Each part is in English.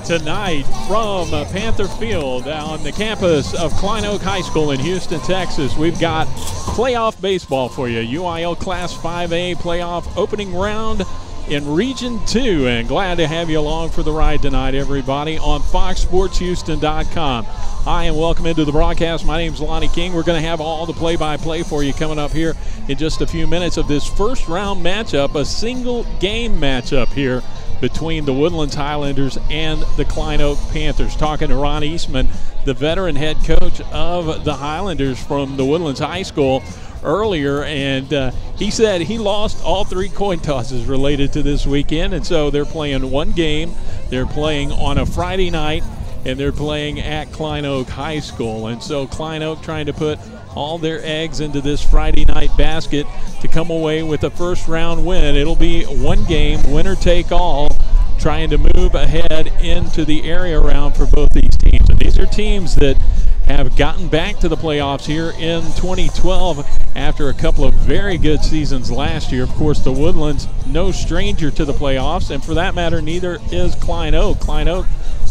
tonight from Panther Field on the campus of Klein High School in Houston, Texas. We've got playoff baseball for you. UIL Class 5A playoff opening round in Region 2. And glad to have you along for the ride tonight, everybody, on FoxSportsHouston.com. Hi, and welcome into the broadcast. My name's Lonnie King. We're going to have all the play-by-play for you coming up here in just a few minutes of this first-round matchup, a single-game matchup here between the Woodlands Highlanders and the Klein Oak Panthers. Talking to Ron Eastman, the veteran head coach of the Highlanders from the Woodlands High School earlier, and he said he lost all 3 coin tosses related to this weekend, and so they're playing one game. They're playing on a Friday night, and they're playing at Klein Oak High School. And so Klein Oak trying to put all their eggs into this Friday night basket to come away with a first-round win. It'll be one game, winner take all, trying to move ahead into the area round for both these teams. And these are teams that have gotten back to the playoffs here in 2012 after a couple of very good seasons last year. Of course, the Woodlands, no stranger to the playoffs, and for that matter, neither is Klein Oak. Klein Oak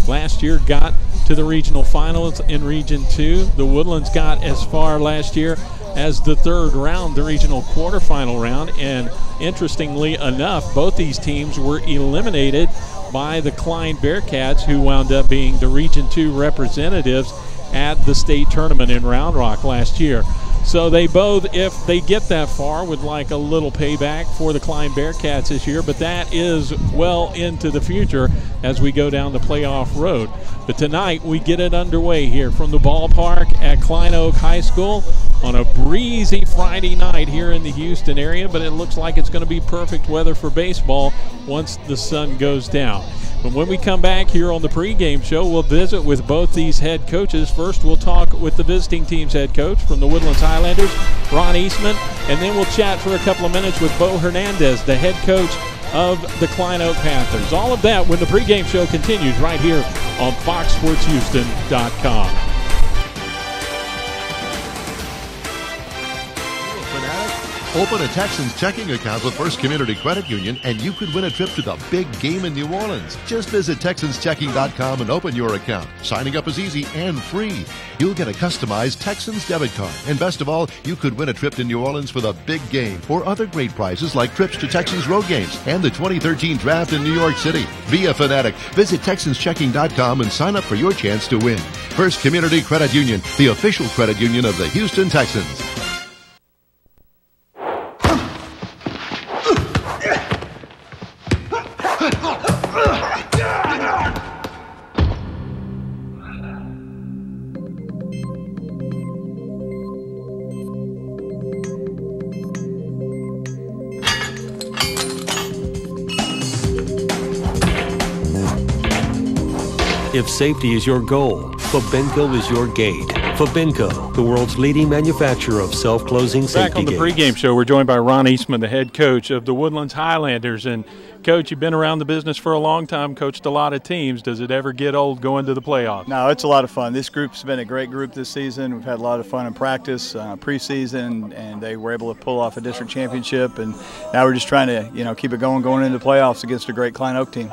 last year got to the regional finals in Region 2. The Woodlands got as far last year as the third round, the regional quarterfinal round, and interestingly enough, both these teams were eliminated by the Klein Bearcats, who wound up being the Region 2 representatives at the state tournament in Round Rock last year. So they both, if they get that far, would like a little payback for the Klein Bearcats this year, but that is well into the future as we go down the playoff road. But tonight we get it underway here from the ballpark at Klein Oak High School on a breezy Friday night here in the Houston area, but it looks like it's going to be perfect weather for baseball once the sun goes down. And when we come back here on the pregame show, we'll visit with both these head coaches. First, we'll talk with the visiting team's head coach from the Woodlands Highlanders, Ron Eastman, and then we'll chat for a couple of minutes with Bo Hernandez, the head coach of the Klein Oak Panthers. All of that when the pregame show continues right here on FoxSportsHouston.com. Open a Texans checking account with First Community Credit Union, and you could win a trip to the big game in New Orleans. Just visit TexansChecking.com and open your account. Signing up is easy and free. You'll get a customized Texans debit card. And best of all, you could win a trip to New Orleans for the big game or other great prizes like trips to Texans road games and the 2013 draft in New York City. Be a fanatic. Visit TexansChecking.com and sign up for your chance to win. First Community Credit Union, the official credit union of the Houston Texans. If safety is your goal, Fabinco is your gate. Fabinco, the world's leading manufacturer of self-closing safety gates. Back on the pregame show, we're joined by Ron Eastman, the head coach of the Woodlands Highlanders. And, Coach, you've been around the business for a long time, coached a lot of teams. Does it ever get old going to the playoffs? No, it's a lot of fun. This group's been a great group this season. We've had a lot of fun in practice, preseason, and they were able to pull off a district championship. And now we're just trying to, keep it going into the playoffs against a great Klein Oak team.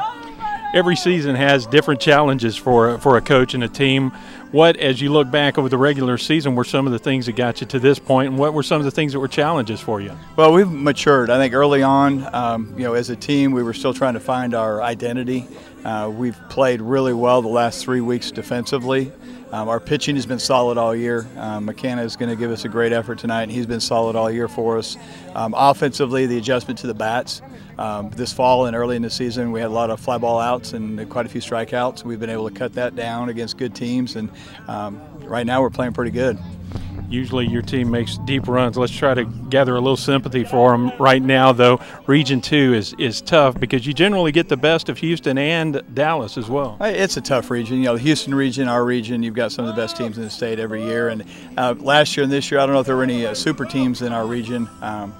Every season has different challenges for a coach and a team. What, as you look back over the regular season, were some of the things that got you to this point, and what were some of the things that were challenges for you? Well, we've matured. I think early on, as a team, we were still trying to find our identity. We've played really well the last 3 weeks defensively. Our pitching has been solid all year. McKenna is going to give us a great effort tonight, and he's been solid all year for us. Offensively, the adjustment to the bats. This fall and early in the season, we had a lot of fly ball outs and quite a few strikeouts. We've been able to cut that down against good teams, and right now we're playing pretty good. Usually your team makes deep runs. Let's try to gather a little sympathy for them right now, though. Region 2 is tough because you generally get the best of Houston and Dallas as well. It's a tough region. The Houston region, our region, you've got some of the best teams in the state every year. And last year and this year, I don't know if there were any super teams in our region.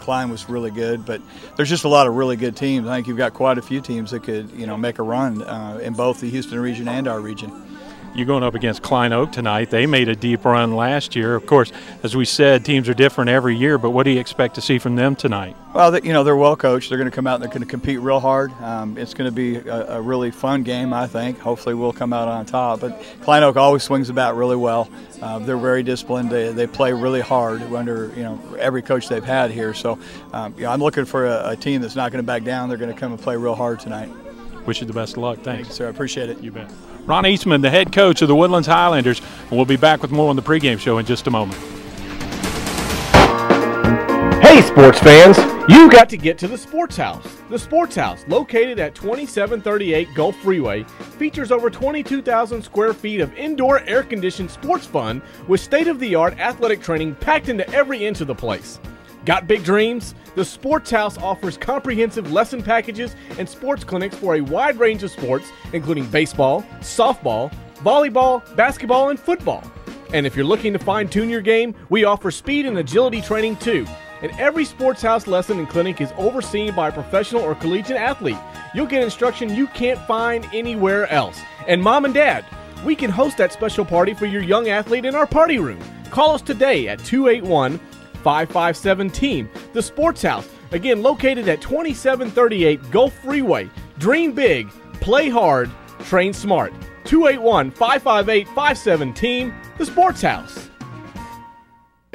Klein was really good, but there's just a lot of really good teams. I think you've got quite a few teams that could, make a run in both the Houston region and our region. you're going up against Klein Oak tonight. They made a deep run last year. Of course, as we said, teams are different every year, but what do you expect to see from them tonight? Well, they're well coached. They're going to come out and they're going to compete real hard. It's going to be a really fun game, I think. Hopefully we'll come out on top. But Klein Oak always swings the bat really well. They're very disciplined. They play really hard under every coach they've had here. So I'm looking for a team that's not going to back down. They're going to come and play real hard tonight. Wish you the best of luck. Thanks. Sir. I appreciate it. You bet. Ron Eastman, the head coach of the Woodlands Highlanders, and we'll be back with more on the pregame show in just a moment. Hey sports fans, you got to get to the Sports House. The Sports House, located at 2738 Gulf Freeway, features over 22,000 square feet of indoor air-conditioned sports fun with state-of-the-art athletic training packed into every inch of the place. Got big dreams? The Sports House offers comprehensive lesson packages and sports clinics for a wide range of sports, including baseball, softball, volleyball, basketball, and football. And if you're looking to fine-tune your game, we offer speed and agility training too. And every Sports House lesson and clinic is overseen by a professional or collegiate athlete. You'll get instruction you can't find anywhere else. And Mom and Dad, we can host that special party for your young athlete in our party room. Call us today at 281-557-TEAM. The Sports House, again located at 2738 Gulf Freeway. Dream big, play hard, train smart. 281-558-57-TEAM. The Sports House.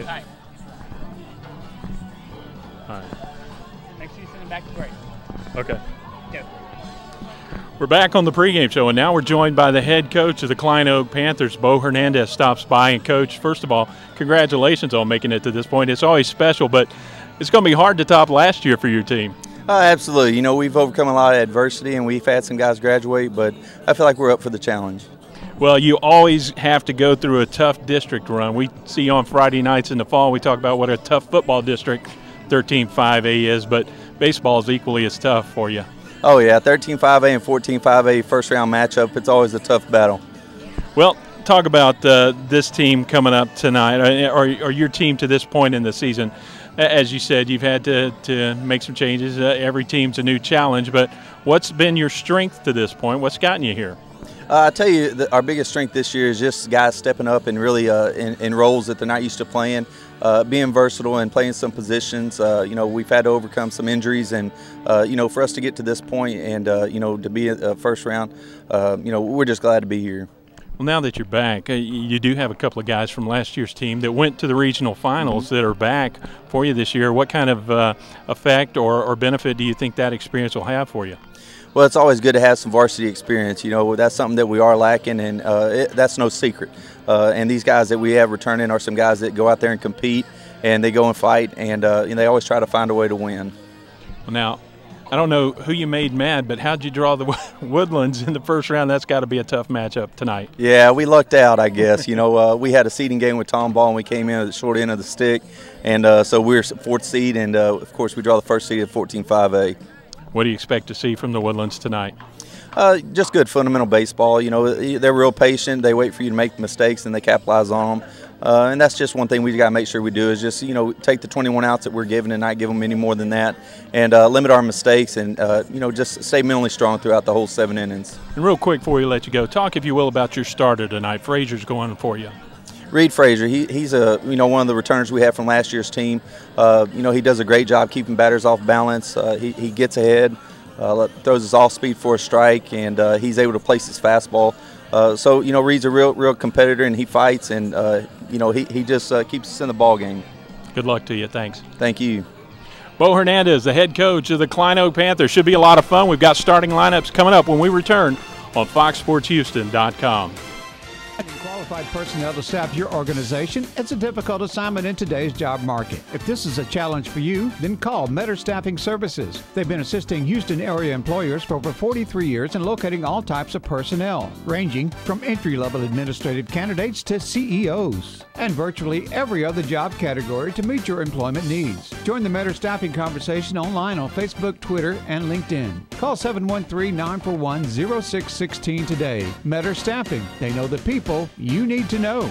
Hi. Make sure you send them back to break. Okay. Yep. We're back on the pregame show, and now we're joined by the head coach of the Klein Oak Panthers. Bo Hernandez stops by. And, Coach, first of all, congratulations on making it to this point. It's always special, but it's going to be hard to top last year for your team. Absolutely. We've overcome a lot of adversity, and we've had some guys graduate, but I feel like we're up for the challenge. Well, you always have to go through a tough district run. We see you on Friday nights in the fall. We talk about what a tough football district 13-5A is, but baseball is equally as tough for you. Oh, yeah, 13-5A and 14-5A first-round matchup. It's always a tough battle. Well, talk about this team coming up tonight, or your team to this point in the season. As you said, you've had to make some changes. Every team's a new challenge, but what's been your strength to this point? What's gotten you here? I tell you, our biggest strength this year is just guys stepping up and really in roles that they're not used to playing, being versatile and playing some positions. We've had to overcome some injuries, and for us to get to this point and to be a first round, we're just glad to be here. Well, now that you're back, you do have a couple of guys from last year's team that went to the regional finals that are back for you this year. What kind of effect or benefit do you think that experience will have for you? Well, it's always good to have some varsity experience. That's something that we are lacking, and that's no secret. And these guys that we have returning are some guys that go out there and compete, and they go and fight, and they always try to find a way to win. Well, now, I don't know who you made mad, but how'd you draw the Woodlands in the first round? That's got to be a tough matchup tonight. Yeah, we lucked out, I guess. We had a seeding game with Tom Ball, and we came in at the short end of the stick, and so we were fourth seed, and of course we draw the first seed at 14-5A. What do you expect to see from the Woodlands tonight? Just good fundamental baseball. They're real patient. They wait for you to make mistakes, and they capitalize on them. And that's just one thing we got to make sure we do is just, take the 21 outs that we're given and not give them any more than that, and limit our mistakes, and, just stay mentally strong throughout the whole 7 innings. And real quick before we let you go, talk, if you will, about your starter tonight. Frazier's going for you. Reed Frazier, he's one of the returners we have from last year's team. He does a great job keeping batters off balance. He gets ahead, throws his off speed for a strike, and he's able to place his fastball. So Reed's a real competitor, and he fights, and he just keeps us in the ball game. Good luck to you. Thanks. Thank you. Bo Hernandez, the head coach of the Klein Oak Panthers. Should be a lot of fun. We've got starting lineups coming up when we return on FoxSportsHouston.com. Qualified personnel to staff your organization. It's a difficult assignment in today's job market. If this is a challenge for you, then call Metter Staffing Services. They've been assisting Houston area employers for over 43 years in locating all types of personnel, ranging from entry-level administrative candidates to CEOs, and virtually every other job category to meet your employment needs. Join the Metter Staffing conversation online on Facebook, Twitter, and LinkedIn. Call 713-941-0616 today. Metter Staffing. They know the people you need to know.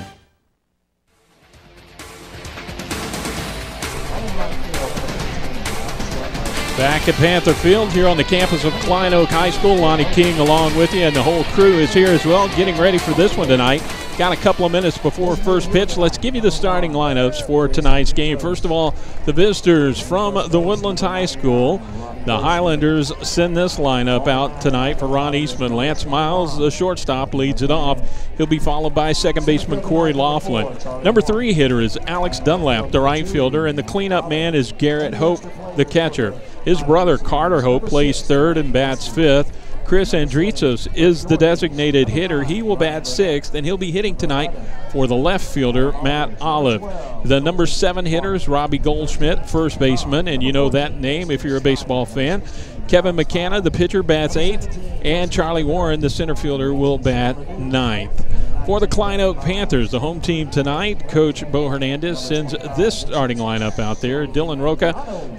Back at Panther Field here on the campus of Klein Oak High School. Lonnie King along with you, and the whole crew is here as well, getting ready for this one tonight. Got a couple of minutes before first pitch. Let's give you the starting lineups for tonight's game. First of all, the visitors from the Woodlands High School. The Highlanders send this lineup out tonight for Ron Eastman. Lance Miles, the shortstop, leads it off. He'll be followed by second baseman Corey Laughlin. Number 3 hitter is Alex Dunlap, the right fielder, and the cleanup man is Garrett Hope, the catcher. His brother Carter Hope plays third and bats fifth. Chris Andritsos is the designated hitter. He will bat sixth, and he'll be hitting tonight for the left fielder, Matt Olive. The number 7 hitter is Robbie Goldschmidt, first baseman, and you know that name if you're a baseball fan. Kevin McKenna, the pitcher, bats 8th, and Charlie Warren, the center fielder, will bat 9th. For the Klein Oak Panthers, the home team tonight, Coach Bo Hernandez sends this starting lineup out there. Dylan Roca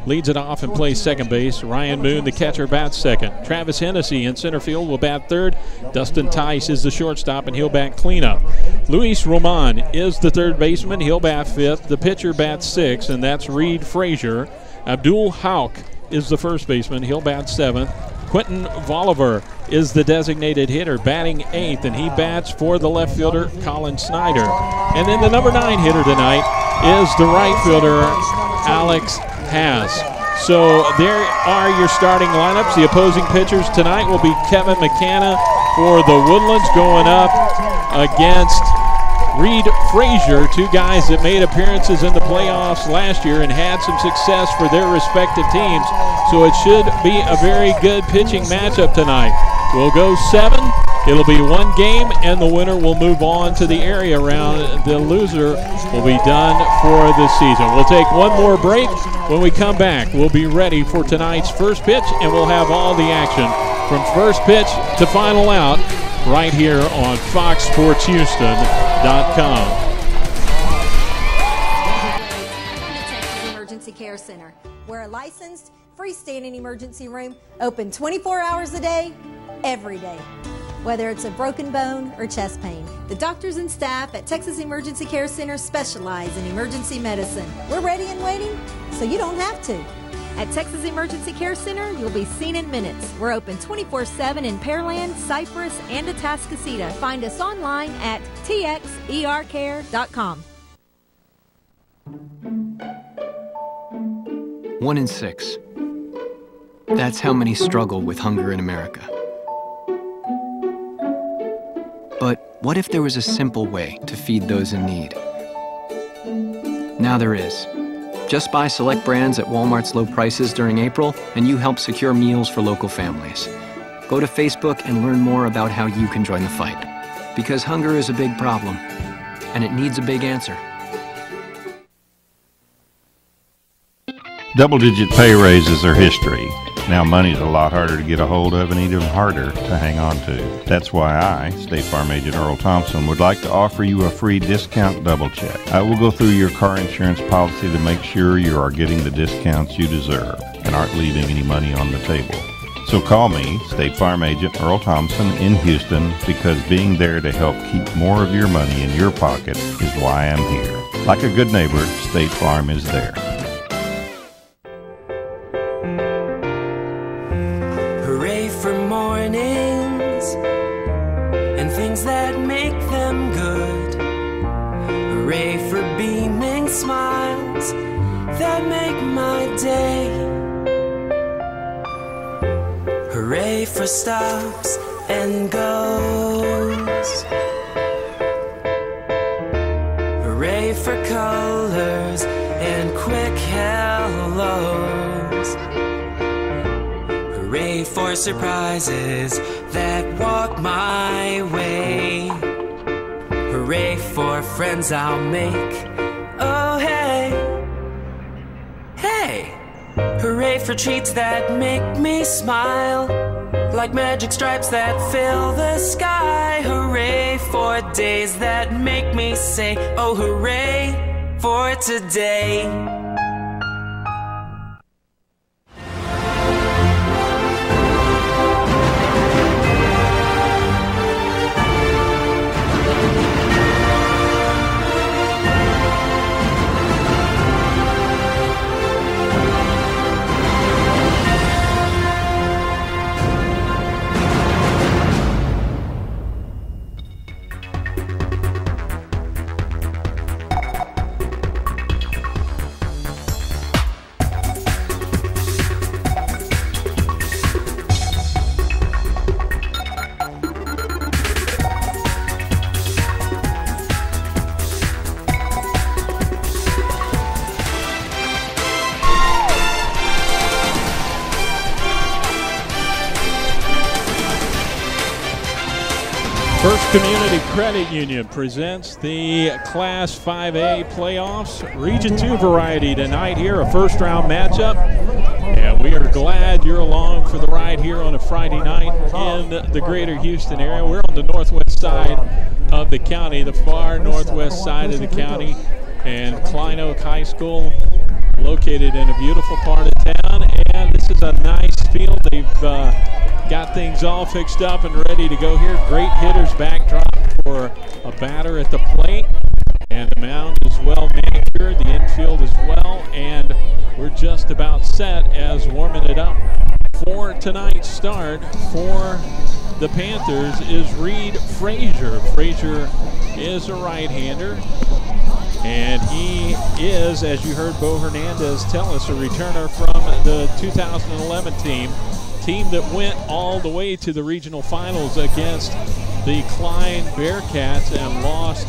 leads it off and plays second base. Ryan Moon, the catcher, bats second. Travis Hennessy in center field will bat third. Dustin Tice is the shortstop, and he'll bat cleanup. Luis Roman is the third baseman. He'll bat fifth. The pitcher bats sixth, and that's Reed Frazier. Abdul Hauk is the first baseman. He'll bat seventh. Quentin Bolivar is the designated hitter, batting 8th, and he bats for the left fielder, Colin Snyder. And then the number 9 hitter tonight is the right fielder, Alex Haas. So there are your starting lineups. The opposing pitchers tonight will be Kevin McKenna for the Woodlands going up against Reed Frazier, 2 guys that made appearances in the playoffs last year and had some success for their respective teams. So it should be a very good pitching matchup tonight. We'll go 7. It'll be 1 game, and the winner will move on to the area round. The loser will be done for the season. We'll take one more break. When we come back, we'll be ready for tonight's first pitch, and we'll have all the action from first pitch to final out right here on FoxSportsHouston.com. Texas Emergency Care Center. We're a licensed freestanding emergency room open 24 hours a day, every day. Whether it's a broken bone or chest pain, the doctors and staff at Texas Emergency Care Center specialize in emergency medicine. We're ready and waiting, so you don't have to. At Texas Emergency Care Center, you'll be seen in minutes. We're open 24/7 in Pearland, Cypress, and Atascocita. Find us online at txercare.com. 1 in 6. That's how many struggle with hunger in America. But what if there was a simple way to feed those in need? Now there is. Just buy select brands at Walmart's low prices during April, and you help secure meals for local families. Go to Facebook and learn more about how you can join the fight. Because hunger is a big problem, and it needs a big answer. Double-digit pay raises are history. Now money's a lot harder to get a hold of and even harder to hang on to. That's why I, State Farm Agent Earl Thompson, would like to offer you a free discount double check. I will go through your car insurance policy to make sure you are getting the discounts you deserve and aren't leaving any money on the table. So call me, State Farm Agent Earl Thompson in Houston, because being there to help keep more of your money in your pocket is why I'm here. Like a good neighbor, State Farm is there. Hooray for mornings and things that make them good. Hooray for beaming smiles that make my day. Hooray for stops and goes. Hooray for colors and quick hellos. Hooray for surprises that walk my way. Hooray for friends I'll make. Oh hey, hey. Hooray for treats that make me smile, like magic stripes that fill the sky. Hooray for days that make me say, oh hooray for today. First Community Credit Union presents the Class 5A playoffs. Region 2 variety tonight here, a first-round matchup. And we are glad you're along for the ride here on a Friday night in the greater Houston area. We're on the northwest side of the county, the far northwest side of the county. And Klein Oak High School, located in a beautiful part of town. And this is a nice field. They've got things all fixed up and ready to go here. Great hitter's backdrop for a batter at the plate. And the mound is well manicured, the infield as well. And we're just about set as warming it up for tonight's start for the Panthers is Reed Frazier. Frazier is a right-hander. And he is, as you heard Bo Hernandez tell us, a returner from the 2011 team that went all the way to the regional finals against the Klein Bearcats and lost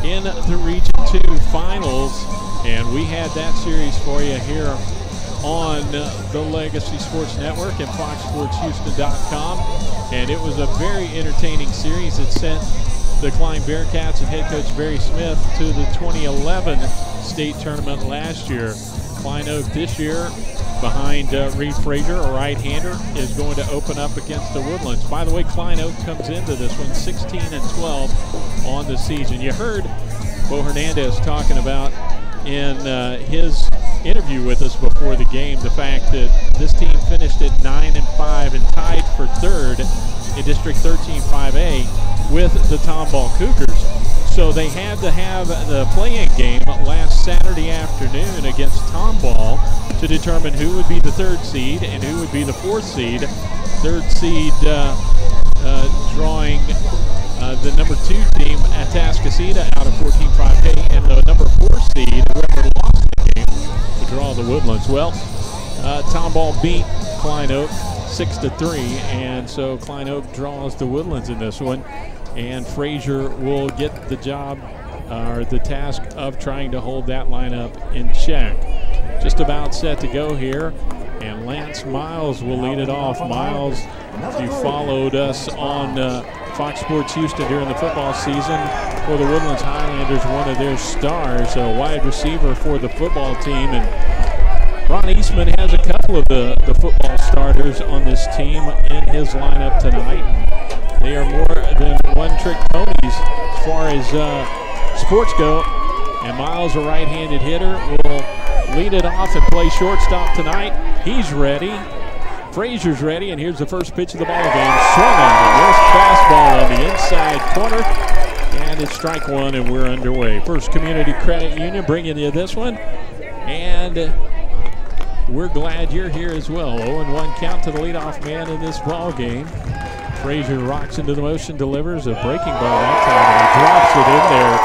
in the Region 2 finals. And we had that series for you here on the Legacy Sports Network and FoxSportsHouston.com. And it was a very entertaining series that sent the Klein Bearcats and head coach Barry Smith to the 2011 state tournament last year. Klein Oak this year, behind Reed Frazier, a right-hander, is going to open up against the Woodlands. By the way, Klein Oak comes into this one 16-12 on the season. You heard Bo Hernandez talking about in his interview with us before the game the fact that this team finished at 9-5 and tied for third in District 13 5A with the Tomball Cougars. So they had to have the play-in game last Saturday afternoon against Tomball to determine who would be the third seed and who would be the fourth seed. Third seed drawing the number 2 team at Atascocita out of 14 5A, and the number 4 seed, whoever lost the game, to draw the Woodlands. Well, Tomball beat Klein Oak 6-3, and so Klein Oak draws the Woodlands in this one. And Frazier will get the job, or the task of trying to hold that lineup in check. Just about set to go here, and Lance Miles will lead it off. Miles, if you followed us on Fox Sports Houston during the football season, for the Woodlands Highlanders, one of their stars, a wide receiver for the football team. And Ron Eastman has a couple of the football starters on this team in his lineup tonight. They are more than one-trick ponies as far as sports go. And Miles, a right-handed hitter, will lead it off and play shortstop tonight. He's ready. Frazier's ready, and here's the first pitch of the ball game. Swinging a missed fastball on the inside corner, and it's strike one, and we're underway. First Community Credit Union bringing you this one, and we're glad you're here as well. 0-1 count to the leadoff man in this ball game. Frazier rocks into the motion, delivers a breaking ball that time, and he drops it in there.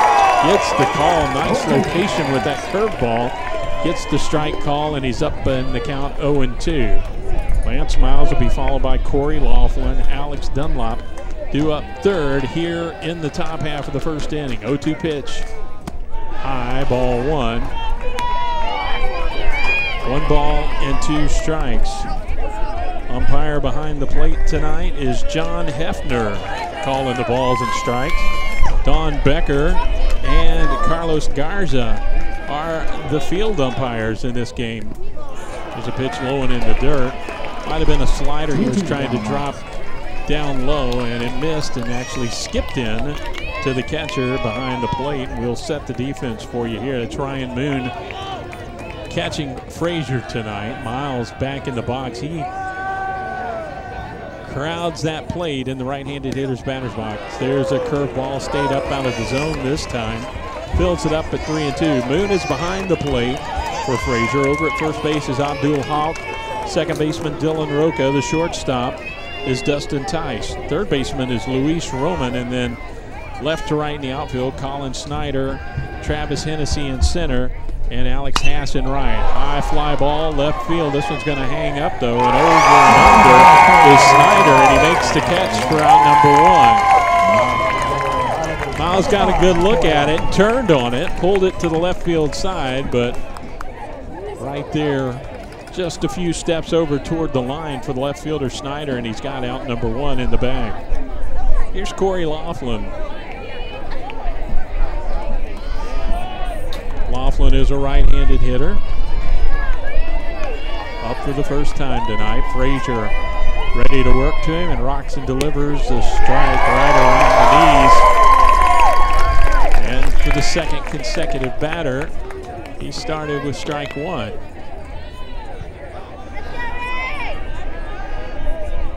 Gets the call, nice location with that curveball. Gets the strike call, and he's up in the count 0-2. Lance Miles will be followed by Corey Laughlin, Alex Dunlop, due up third here in the top half of the first inning. 0-2 pitch, high, ball one. 1 ball and 2 strikes. Umpire behind the plate tonight is John Hefner, calling the balls and strikes. Don Becker and Carlos Garza are the field umpires in this game. There's a pitch low and in the dirt. Might have been a slider he was trying to drop down low, and it missed and actually skipped in to the catcher behind the plate. We'll set the defense for you here. It's Ryan Moon catching Frazier tonight. Miles back in the box. He crowds that plate in the right-handed hitter's batter's box. There's a curveball, stayed up out of the zone this time. Fills it up at 3-2. Moon is behind the plate for Frazier. Over at first base is Abdul Hawk. Second baseman Dylan Roca. The shortstop is Dustin Tice. Third baseman is Luis Roman, and then left to right in the outfield, Colin Snyder, Travis Hennessy in center, and Alex Hass in right. High fly ball, left field. This one's going to hang up, though, and over and under is Snyder, and he makes the catch for out number 1. Miles got a good look at it, turned on it, pulled it to the left field side, but right there, just a few steps over toward the line for the left fielder Snyder, and he's got out number 1 in the bag. Here's Corey Laughlin. Laughlin is a right-handed hitter. Up for the first time tonight. Frazier ready to work to him, and Roxon delivers the strike right around the knees. And for the second consecutive batter, he started with strike one.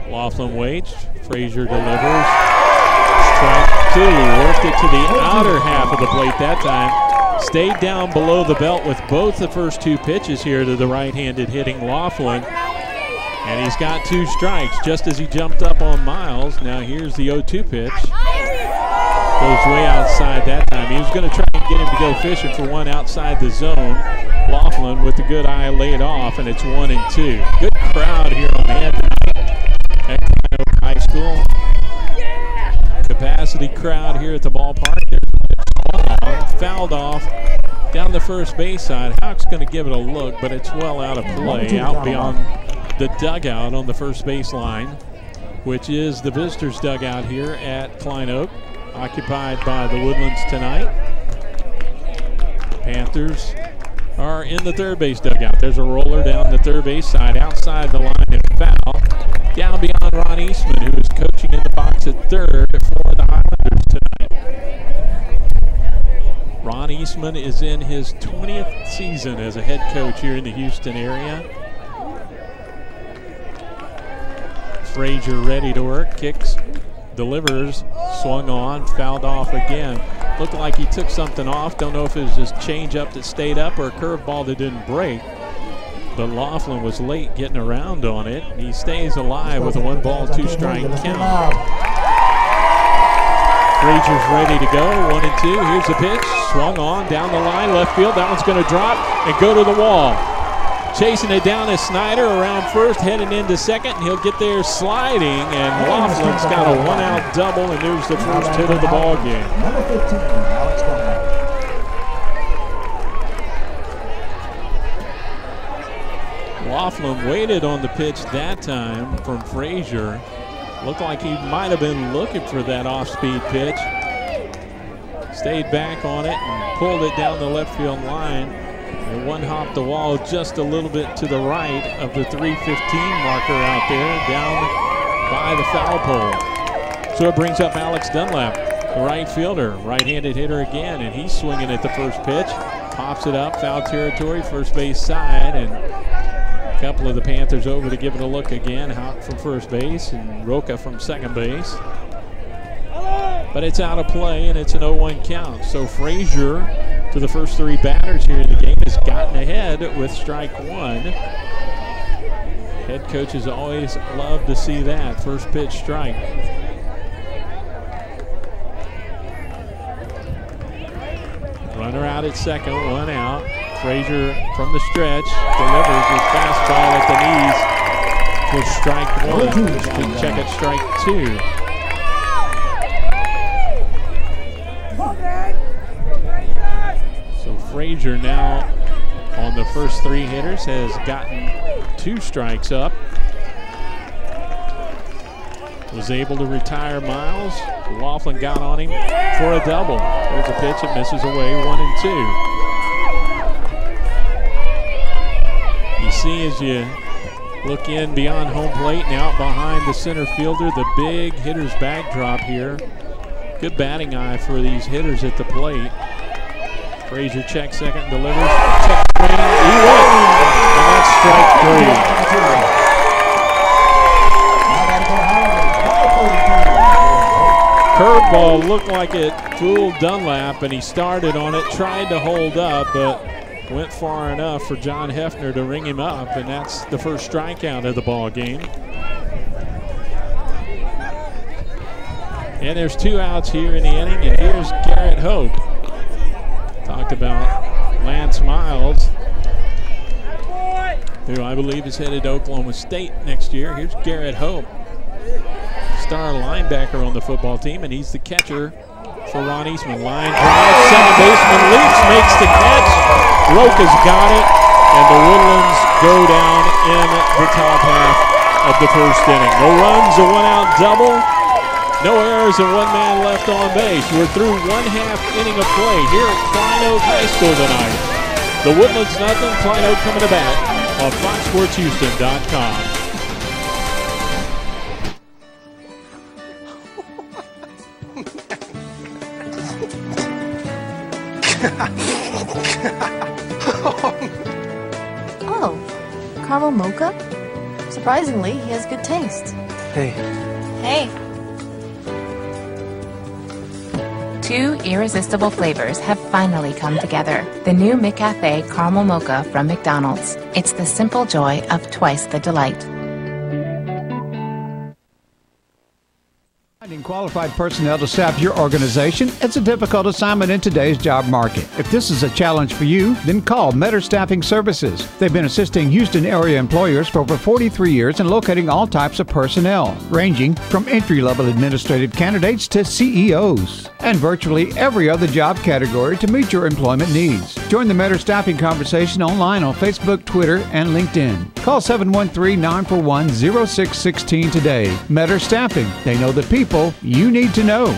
Laughlin waits. Frazier delivers. Strike two. Worked it to the outer half of the plate that time. Stayed down below the belt with both the first two pitches here to the right-handed hitting Laughlin. And he's got two strikes just as he jumped up on Miles. Now here's the 0-2 pitch. Goes way outside that time. He was going to try and get him to go fishing for one outside the zone. Laughlin with the good eye laid off, and it's 1-2. Good crowd here on hand tonight at Klein Oak High School. Capacity crowd here at the ballpark. Fouled off down the first base side. Houck's going to give it a look, but it's well out of play, out beyond the dugout on the first base line, which is the visitors' dugout here at Klein Oak, occupied by the Woodlands tonight. Panthers are in the third base dugout. There's a roller down the third base side, outside the line and foul. Down beyond Ron Eastman, who is coaching in the box at third for the Highlanders tonight. Ron Eastman is in his 20th season as a head coach here in the Houston area. Frazier ready to work, kicks, delivers, swung on, fouled off again. Looked like he took something off. Don't know if it was his changeup that stayed up or a curveball that didn't break. But Laughlin was late getting around on it. He stays alive with a 1-ball, 2-strike count. Frazier's ready to go, 1-2. Here's the pitch, swung on, down the line, left field. That one's going to drop and go to the wall. Chasing it down is Snyder around first, heading into second, and he'll get there sliding, and Laughlin's got a 1-out double, and there's the first hit of the ball game. Laughlin waited on the pitch that time from Frazier. Looked like he might have been looking for that off-speed pitch. Stayed back on it and pulled it down the left field line. And one-hopped the wall just a little bit to the right of the 315 marker out there, down by the foul pole. So it brings up Alex Dunlap, the right fielder, right-handed hitter again, and he's swinging at the first pitch. Pops it up, foul territory, first base side, and a couple of the Panthers over to give it a look again. Houck from first base and Roca from second base. But it's out of play, and it's an 0-1 count. So Frazier, to the first three batters here in the game, has gotten ahead with strike one. Head coaches always love to see that. First pitch strike. Runner out at second, 1 out. Frazier from the stretch delivers his fastball at the knees for strike one. Just check it, strike two. So Frazier now on the first three hitters has gotten 2 strikes up. Was able to retire Miles. Laughlin got on him for a double. There's a pitch that misses away, 1-2. You see as you look in beyond home plate and out behind the center fielder, the big hitter's backdrop here. Good batting eye for these hitters at the plate. Frazier checks second, delivers, check swing, he went, and that's strike 3. Curveball looked like it fooled Dunlap, and he started on it, tried to hold up, but went far enough for John Hefner to ring him up, and that's the first strikeout of the ball game. And there's 2 outs here in the inning, and here's Garrett Hope. Talked about Lance Miles, who I believe is headed to Oklahoma State next year. Here's Garrett Hope, star linebacker on the football team, and he's the catcher for Ron Eastman. Line drive, second baseman leaps, makes the catch. Roca's got it, and the Woodlands go down in the top half of the first inning. No runs, a 1-out double. No errors and one man left on base. We're through 1/2 inning of play here at Klein Oak High School tonight. The Woodlands nothing, Klein Oak coming to bat on FoxSportsHouston.com. Oh, caramel mocha? Surprisingly, he has good taste. Hey. Hey. Two irresistible flavors have finally come together. The new McCafe Caramel Mocha from McDonald's. It's the simple joy of twice the delight. Finding qualified personnel to staff your organization, it's a difficult assignment in today's job market. If this is a challenge for you, then call Metter Staffing Services. They've been assisting Houston area employers for over 43 years in locating all types of personnel, ranging from entry-level administrative candidates to CEOs, and virtually every other job category to meet your employment needs. Join the Metter Staffing conversation online on Facebook, Twitter, and LinkedIn. Call 713-941-0616 today. Metter Staffing. They know the people you need to know.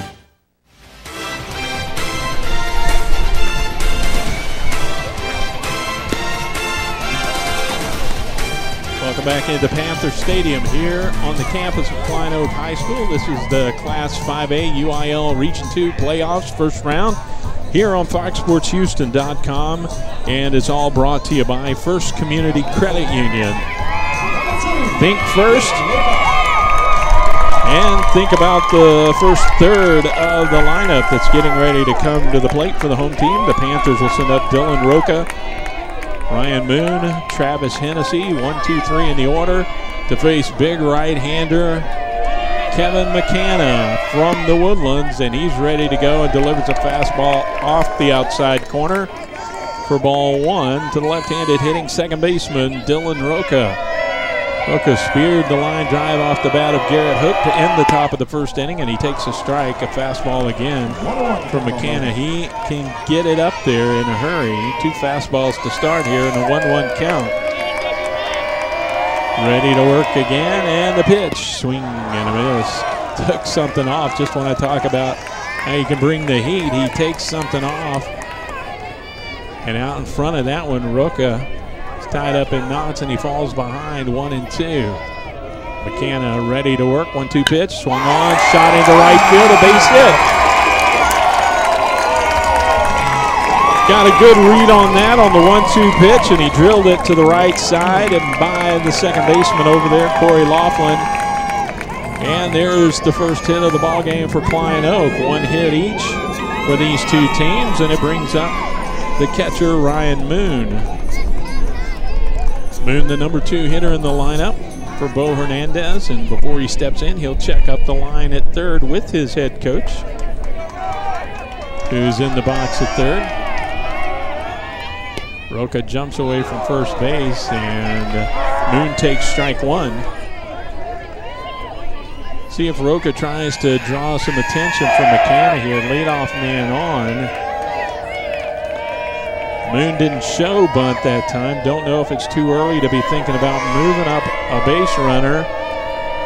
Welcome back into Panther Stadium here on the campus of Klein Oak High School. This is the Class 5A UIL Region 2 playoffs, first round, here on FoxSportsHouston.com, and it's all brought to you by First Community Credit Union. Think first, and think about the first third of the lineup that's getting ready to come to the plate for the home team. The Panthers will send up Dylan Roca, Ryan Moon, Travis Hennessy, 1, 2, 3 in the order, to face big right-hander Kevin McCanna from the Woodlands, and he's ready to go and delivers a fastball off the outside corner for ball one to the left-handed hitting second baseman Dylan Roca. Roca speared the line drive off the bat of Garrett Hook to end the top of the first inning, and he takes a strike, a fastball again from McCanna. He can get it up there in a hurry. Two fastballs to start here in a 1-1 count. Ready to work again, and the pitch. Swing and a miss. Took something off. Just want to talk about how you can bring the heat. He takes something off. And out in front of that one, Roca is tied up in knots, and he falls behind 1-2. McCanna ready to work. 1-2 pitch. Swung on. Shot into right field. A base hit. Got a good read on that on the 1-2 pitch, and he drilled it to the right side and by the second baseman over there, Corey Laughlin. And there's the first hit of the ball game for Klein Oak. One hit each for these two teams, and it brings up the catcher, Ryan Moon. Moon, the number 2 hitter in the lineup for Bo Hernandez, and before he steps in, he'll check up the line at third with his head coach, who's in the box at third. Roca jumps away from first base, and Moon takes strike one. See if Roca tries to draw some attention from McCanna here. Leadoff man on. Moon didn't show bunt that time. Don't know if it's too early to be thinking about moving up a base runner.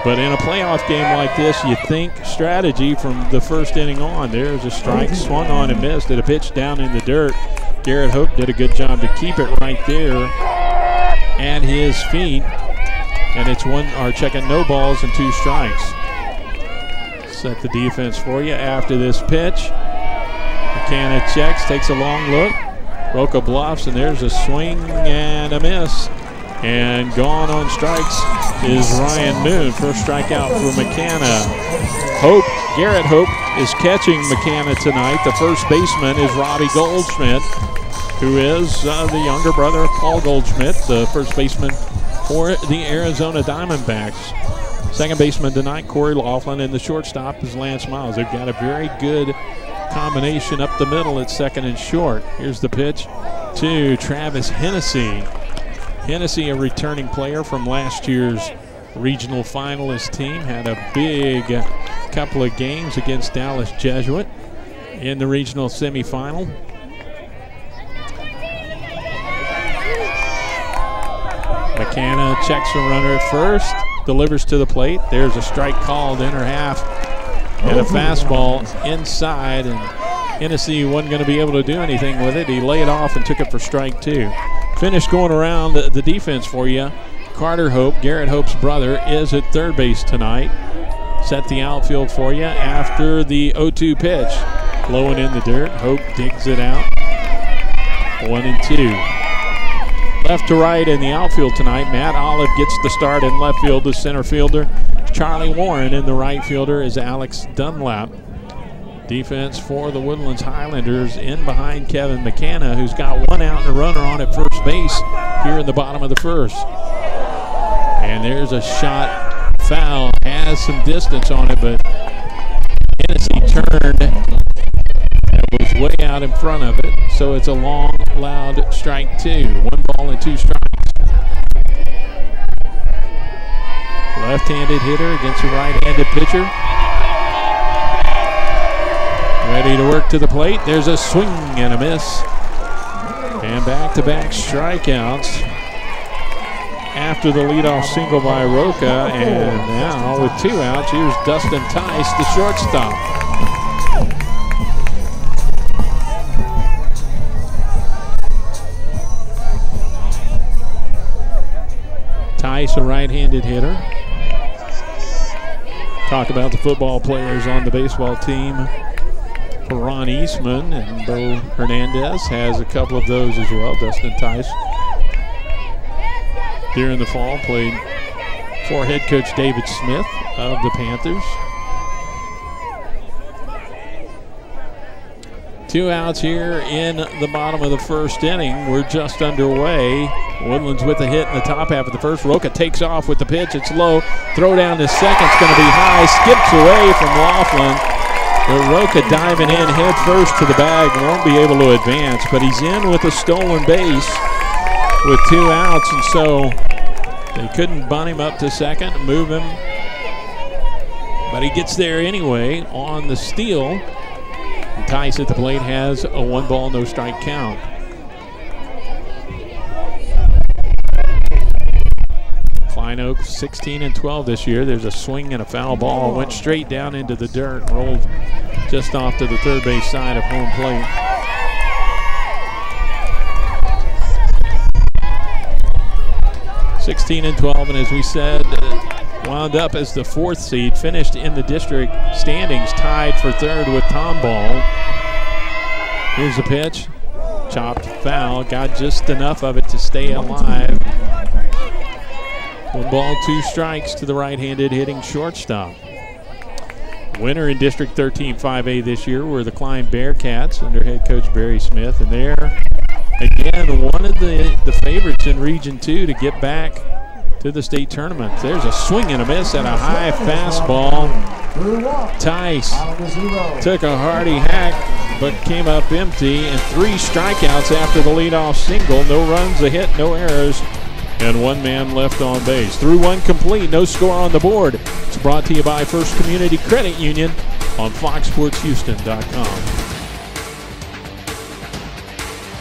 But in a playoff game like this, you think strategy from the first inning on. There's a strike, swung on and missed. At a pitch down in the dirt. Garrett Hope did a good job to keep it right there at his feet. And it's checking no balls and 2 strikes. Set the defense for you after this pitch. McCanna checks, takes a long look. Roca bluffs, and there's a swing and a miss. And gone on strikes is Ryan Moon. First strikeout for McCanna. Garrett Hope is catching McCanna tonight. The first baseman is Robbie Goldschmidt, who is the younger brother of Paul Goldschmidt, the first baseman for the Arizona Diamondbacks. Second baseman tonight, Corey Laughlin, and the shortstop is Lance Miles. They've got a very good combination up the middle at second and short. Here's the pitch to Travis Hennessy. Hennessy, a returning player from last year's regional finalist team, had a big couple of games against Dallas Jesuit in the regional semifinal. McCanna checks a runner at first, delivers to the plate. There's a strike called, inner half And a fastball inside, and Hennessy wasn't going to be able to do anything with it. He laid it off and took it for strike 2. Finish going around the defense for you. Carter Hope, Garrett Hope's brother, is at third base tonight. Set the outfield for you after the 0-2 pitch. Low and in the dirt. Hope digs it out. 1-2. Left to right in the outfield tonight. Matt Olive gets the start in left field. The center fielder, Charlie Warren, in the right fielder is Alex Dunlap. Defense for the Woodlands Highlanders in behind Kevin McKenna, who's got 1 out and a runner on at first base here in the bottom of the first. And there's a shot foul. Has some distance on it, but Hennessy turned and was way out in front of it. So it's a long, loud strike 2. 1 ball and 2 strikes. Left-handed hitter against a right-handed pitcher. Ready to work to the plate. There's a swing and a miss. And back-to-back strikeouts after the leadoff single by Roca. And now with 2 outs, here's Dustin Tice, the shortstop. Tice, a right-handed hitter. Talk about the football players on the baseball team. Ron Eastman and Bo Hernandez has a couple of those as well. Dustin Tice, during the fall, played for head coach David Smith of the Panthers. 2 outs here in the bottom of the first inning. We're just underway. Woodlands with a hit in the top half of the first. Roca takes off with the pitch. It's low. Throw down to second's going to be high. Skips away from Laughlin. But Roca diving in head first to the bag. Won't be able to advance, but he's in with a stolen base with 2 outs, and so they couldn't bunt him up to second and move him. But he gets there anyway on the steal. Tice at the plate has a 1 ball, no strike count. Klein Oak 16-12 this year. There's a swing and a foul ball. Went straight down into the dirt and rolled just off to the third base side of home plate. (16-12), and as we said, wound up as the 4th seed. Finished in the district standings, tied for 3rd with Tomball. Here's the pitch, chopped foul. Got just enough of it to stay alive. 1 ball, 2 strikes to the right-handed hitting shortstop. Winner in District 13 5A this year were the Klein Bearcats under head coach Barry Smith, and they're again one of the favorites in Region 2 to get back to the state tournament. There's a swing and a miss at a high fastball. Tice took a hearty hack but came up empty, and 3 strikeouts after the leadoff single. No runs, a hit, no errors, and 1 man left on base. Through 1 complete, no score on the board. It's brought to you by First Community Credit Union on FoxSportsHouston.com.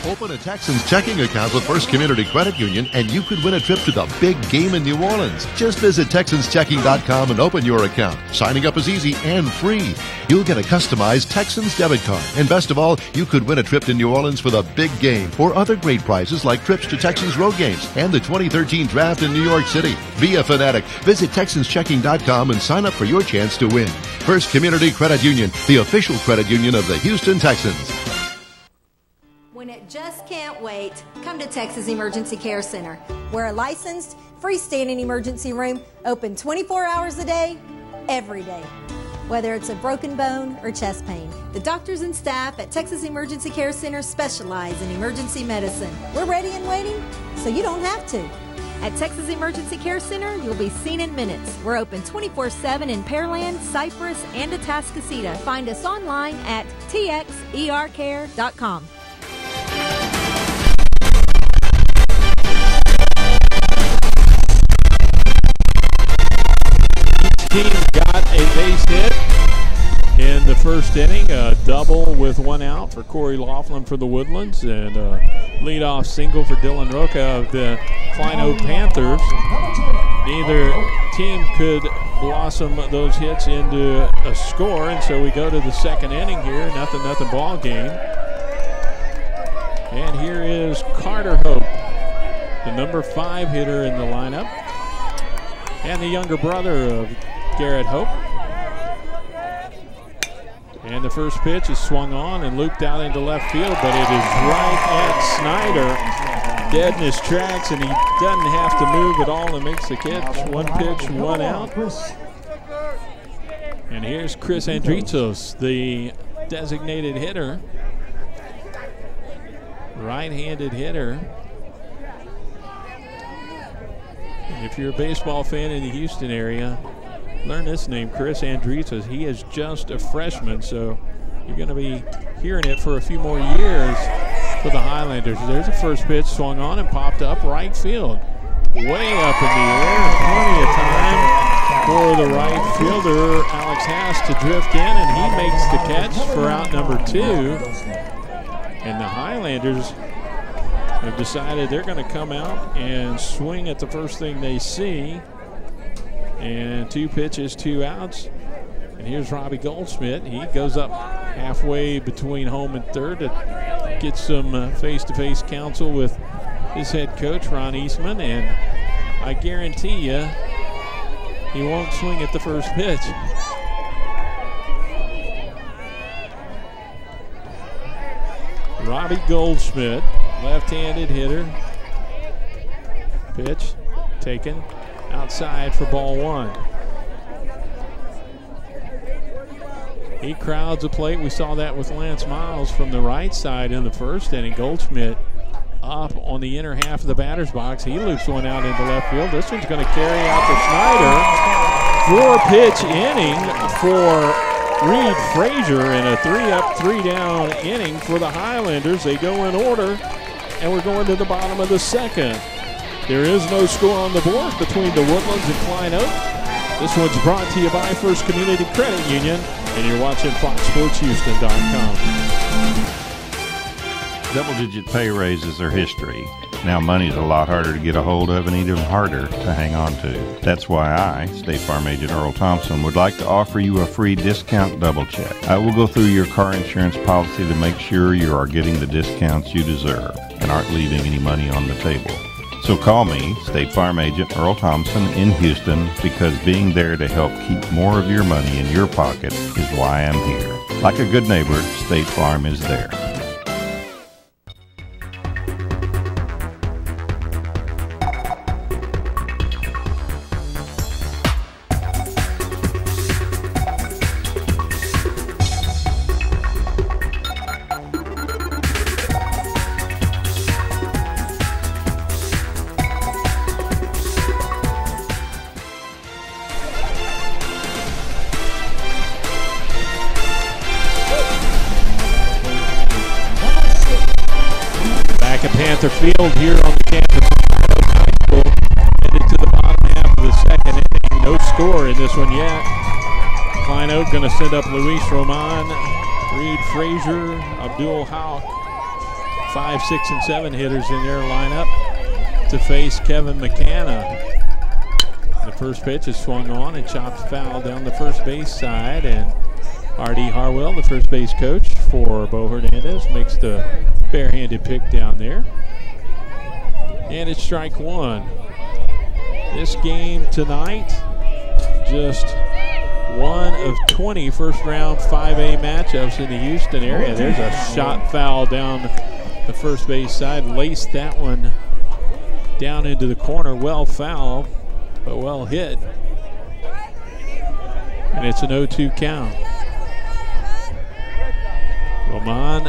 Open a Texans checking account with First Community Credit Union, and you could win a trip to the big game in New Orleans. Just visit TexansChecking.com and open your account. Signing up is easy and free. You'll get a customized Texans debit card. And best of all, you could win a trip to New Orleans for the big game, or other great prizes like trips to Texans road games and the 2013 draft in New York City. Be a fanatic. Visit TexansChecking.com and sign up for your chance to win. First Community Credit Union, the official credit union of the Houston Texans. When it just can't wait, come to Texas Emergency Care Center. We're a licensed, freestanding emergency room, open 24 hours a day, every day. Whether it's a broken bone or chest pain, the doctors and staff at Texas Emergency Care Center specialize in emergency medicine. We're ready and waiting, so you don't have to. At Texas Emergency Care Center, you'll be seen in minutes. We're open 24/7 in Pearland, Cypress, and Atascocita. Find us online at txercare.com. Team got a base hit in the first inning, a double with 1 out for Corey Laughlin for the Woodlands, and a leadoff single for Dylan Roca of the Klein Oak Panthers. Neither team could blossom those hits into a score, and so we go to the second inning here, nothing ball game. And here is Carter Hope, the number 5 hitter in the lineup, and the younger brother of Garrett Hope. And the first pitch is swung on and looped out into left field, but it is right at Snyder, dead in his tracks, and he doesn't have to move at all and makes the catch. 1 pitch, 1 out. And here's Chris Andritos, the designated hitter, right-handed hitter. And if you're a baseball fan in the Houston area, learn this name, Chris Andritos. He is just a freshman, so you're going to be hearing it for a few more years for the Highlanders. There's the first pitch, swung on and popped up right field. Way up in the air, plenty of time for the right fielder, Alex Haas, to drift in, and he makes the catch for out number 2. And the Highlanders have decided they're going to come out and swing at the first thing they see. And 2 pitches, 2 outs. And here's Robbie Goldschmidt. He goes up halfway between home and third to get some face-to-face counsel with his head coach, Ron Eastman. And I guarantee you, he won't swing at the first pitch. Robbie Goldschmidt, left-handed hitter. Pitch taken outside for ball 1. He crowds the plate. We saw that with Lance Miles from the right side in the first inning. Goldschmidt up on the inner half of the batter's box. He loops one out into left field. This one's going to carry out to Snyder. 4-pitch inning for Reed Frazier in a 3-up, 3-down inning for the Highlanders. They go in order, and we're going to the bottom of the second. There is no score on the board between the Woodlands and Klein Oak. This one's brought to you by First Community Credit Union, and you're watching FoxSportsHouston.com. Double-digit pay raises are history. Now money's a lot harder to get a hold of and even harder to hang on to. That's why I, State Farm Agent Earl Thompson, would like to offer you a free discount double check. I will go through your car insurance policy to make sure you are getting the discounts you deserve and aren't leaving any money on the table. So call me, State Farm Agent Earl Thompson in Houston, because being there to help keep more of your money in your pocket is why I'm here. Like a good neighbor, State Farm is there. Panther Field here on the campus of Klein Oak High School. Headed to the bottom half of the second inning. No score in this one yet. Klein Oak going to send up Luis Roman, Reed Frazier, Abdul Houck, 5, 6, and 7 hitters in their lineup to face Kevin McCanna. The first pitch is swung on and chopped foul down the first base side, and R.D. Harwell, the first base coach for Bo Hernandez, makes the barehanded pick down there. And it's strike 1. This game tonight, just one of 20 first-round 5A matchups in the Houston area. There's a shot foul down the first base side. Laced that one down into the corner. Well foul, but well hit. And it's an 0-2 count. Roman,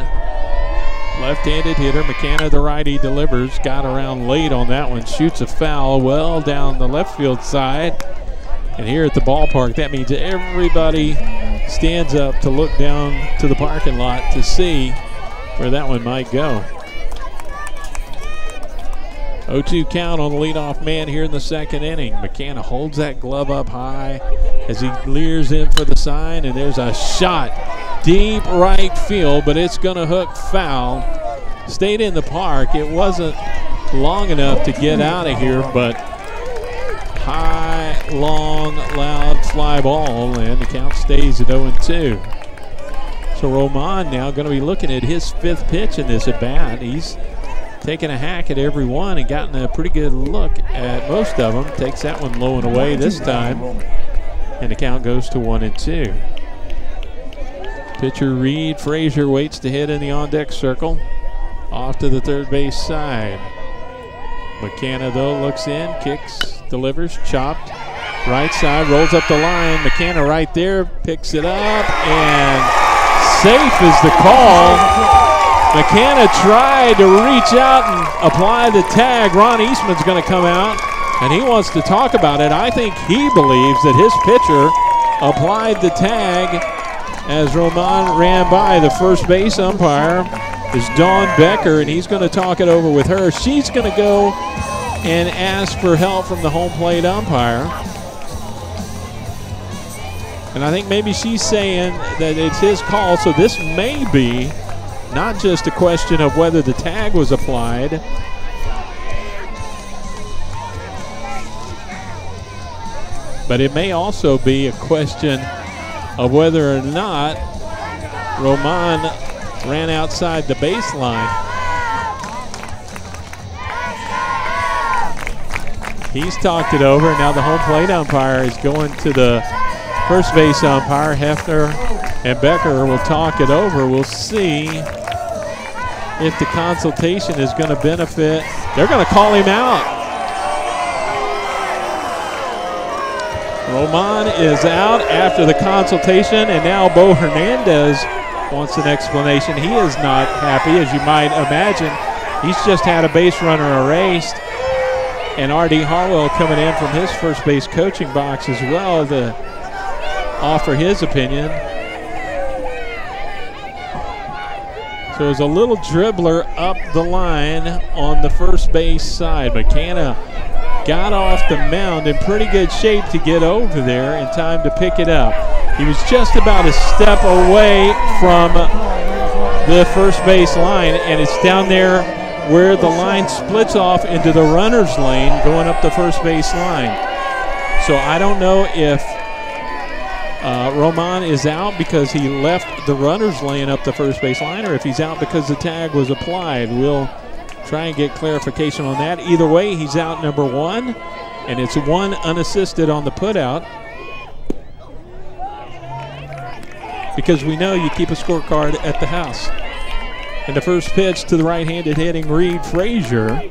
left-handed hitter. McCanna, the righty, delivers. Got around late on that one. Shoots a foul well down the left field side. And here at the ballpark, that means everybody stands up to look down to the parking lot to see where that one might go. 0-2 count on the leadoff man here in the second inning. McCanna holds that glove up high as he leers in for the sign, and there's a shot deep right field, but it's going to hook foul. Stayed in the park. It wasn't long enough to get out of here, but high long, loud fly ball, and the count stays at 0-2. So Roman now going to be looking at his 5th pitch in this at bat. He's taking a hack at every one and gotten a pretty good look at most of them. Takes that one low and away this time, and the count goes to 1-2. Pitcher Reed Frazier waits to hit in the on-deck circle. Off to the third base side. McKenna, though, looks in, kicks, delivers, chopped. Right side, rolls up the line. McKenna right there, picks it up, and safe is the call. McKenna tried to reach out and apply the tag. Ron Eastman's going to come out, and he wants to talk about it. I think he believes that his pitcher applied the tag as Roman ran by. The first base umpire is Dawn Becker, and he's going to talk it over with her. She's going to go and ask for help from the home plate umpire. And I think maybe she's saying that it's his call, so this may be not just a question of whether the tag was applied, but it may also be a question of whether or not Roman ran outside the baseline. He's talked it over. Now the home plate umpire is going to the first base umpire. Hefner and Becker will talk it over. We'll see if the consultation is going to benefit. They're going to call him out. Roman is out after the consultation, and now Bo Hernandez wants an explanation. He is not happy, as you might imagine. He's just had a base runner erased, and R.D. Harwell coming in from his first base coaching box as well to offer his opinion. So there's a little dribbler up the line on the first base side. McKenna got off the mound in pretty good shape to get over there in time to pick it up. He was just about a step away from the first base line, and it's down there where the line splits off into the runner's lane going up the first base line. So I don't know if Roman is out because he left the runner's lane up the first base line, or if he's out because the tag was applied. We'll try and get clarification on that. Either way, he's out number 1, and it's 1 unassisted on the putout, because we know you keep a scorecard at the house. And the first pitch to the right-handed hitting Reed Frazier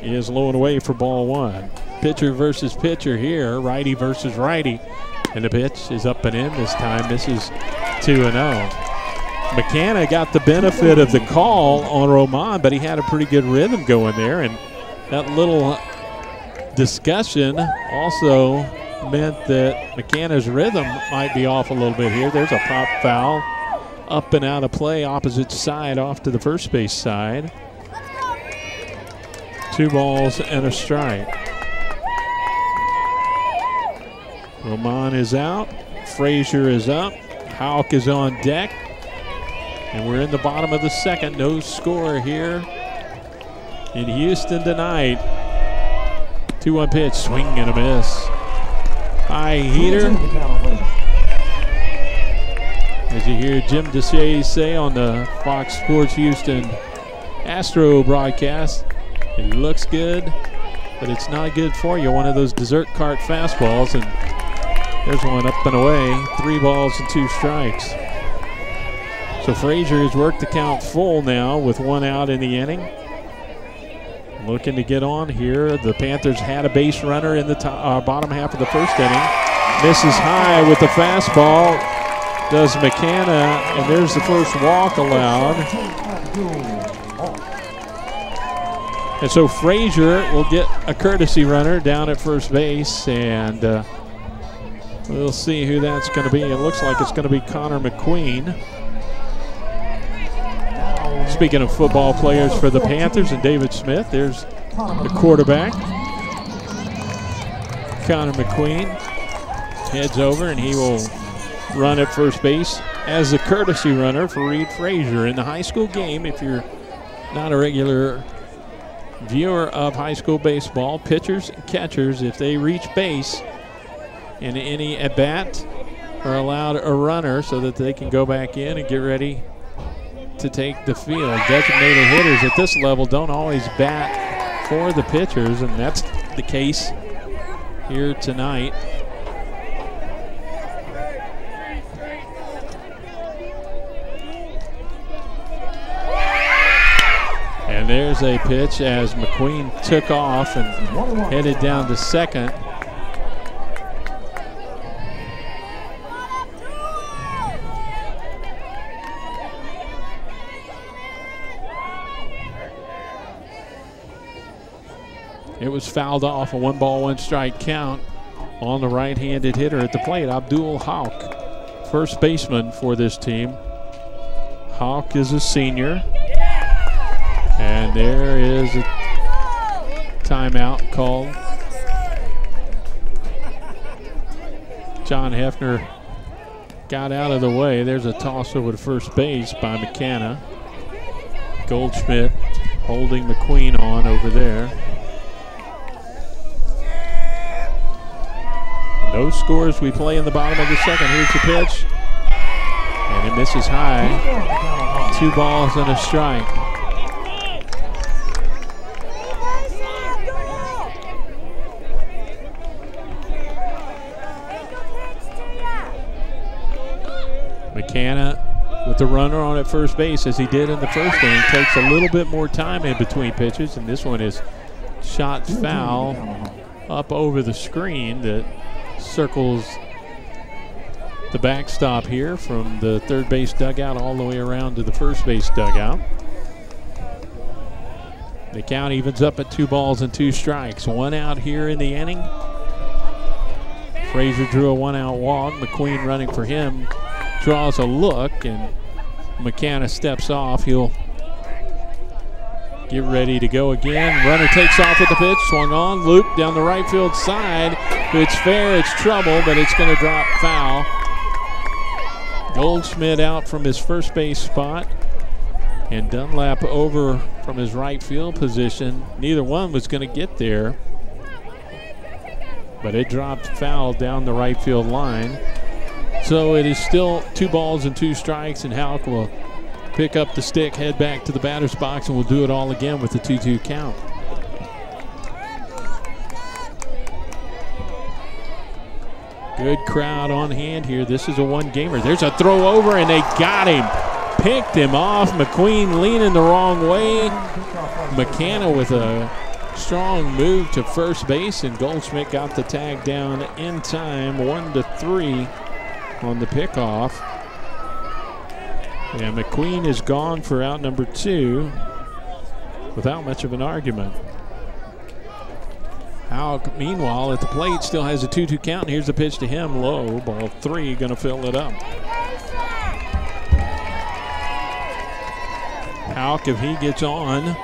is low and away for ball 1. Pitcher versus pitcher here, righty versus righty. And the pitch is up and in this time. This is 2-0. McKenna got the benefit of the call on Roman, but he had a pretty good rhythm going there. And that little discussion also meant that McKenna's rhythm might be off a little bit here. There's a pop foul up and out of play, opposite side off to the first base side. 2 balls and a strike. Roman is out. Frazier is up. Houck is on deck. And we're in the bottom of the second. No score here in Houston tonight. 2-1 pitch, swing and a miss. High heater. As you hear Jim DeShay say on the Fox Sports Houston Astro broadcast, it looks good, but it's not good for you. One of those dessert cart fastballs, and there's one up and away. 3 balls and 2 strikes. So Frazier has worked the count full now with 1 out in the inning. Looking to get on here. The Panthers had a base runner in the bottom half of the first inning. Misses high with the fastball. Does McKenna, and there's the first walk allowed. And so Frazier will get a courtesy runner down at first base, and we'll see who that's going to be. It looks like it's going to be Connor McQueen. Speaking of football players for the Panthers and David Smith, there's the quarterback. Connor McQueen heads over, and he will run at first base as a courtesy runner for Reed Frazier. In the high school game, if you're not a regular viewer of high school baseball, pitchers and catchers, if they reach base, in any at-bat are allowed a runner so that they can go back in and get ready to take the field. Designated hitters at this level don't always bat for the pitchers, and that's the case here tonight. And there's a pitch as McQueen took off and headed down to second. It was fouled off, a 1-ball, 1-strike count on the right-handed hitter at the plate, Abdul Houck, first baseman for this team. Houck is a senior. And there is a timeout called. John Hefner got out of the way. There's a toss over to first base by McKenna. Goldschmidt holding McQueen on over there. No scores. We play in the bottom of the second. Here's the pitch. And it misses high. 2 balls and a strike. McKenna with the runner on at first base, as he did in the first inning, takes a little bit more time in between pitches, and this one is shot foul up over the screen that circles the backstop here from the third base dugout all the way around to the first base dugout. The count evens up at 2 balls and 2 strikes. 1 out here in the inning. Frazier drew a 1-out walk. McQueen running for him draws a look, and McKenna steps off. He'll get ready to go again. Runner takes off with the pitch, swung on, loop down the right field side. It's fair, it's trouble, but it's going to drop foul. Goldschmidt out from his first base spot, and Dunlap over from his right field position. Neither one was going to get there, but it dropped foul down the right field line. So it is still 2 balls and 2 strikes, and Houck will pick up the stick, head back to the batter's box, and we'll do it all again with the 2-2 count. Good crowd on hand here. This is a 1-gamer. There's a throw over, and they got him. Picked him off. McQueen leaning the wrong way. McKenna with a strong move to first base, and Goldschmidt got the tag down in time. 1-3 on the pickoff. And McQueen is gone for out number 2 without much of an argument. Houck, meanwhile, at the plate still has a 2-2 count. And here's the pitch to him, low, ball 3, going to fill it up. Houck, if he gets on,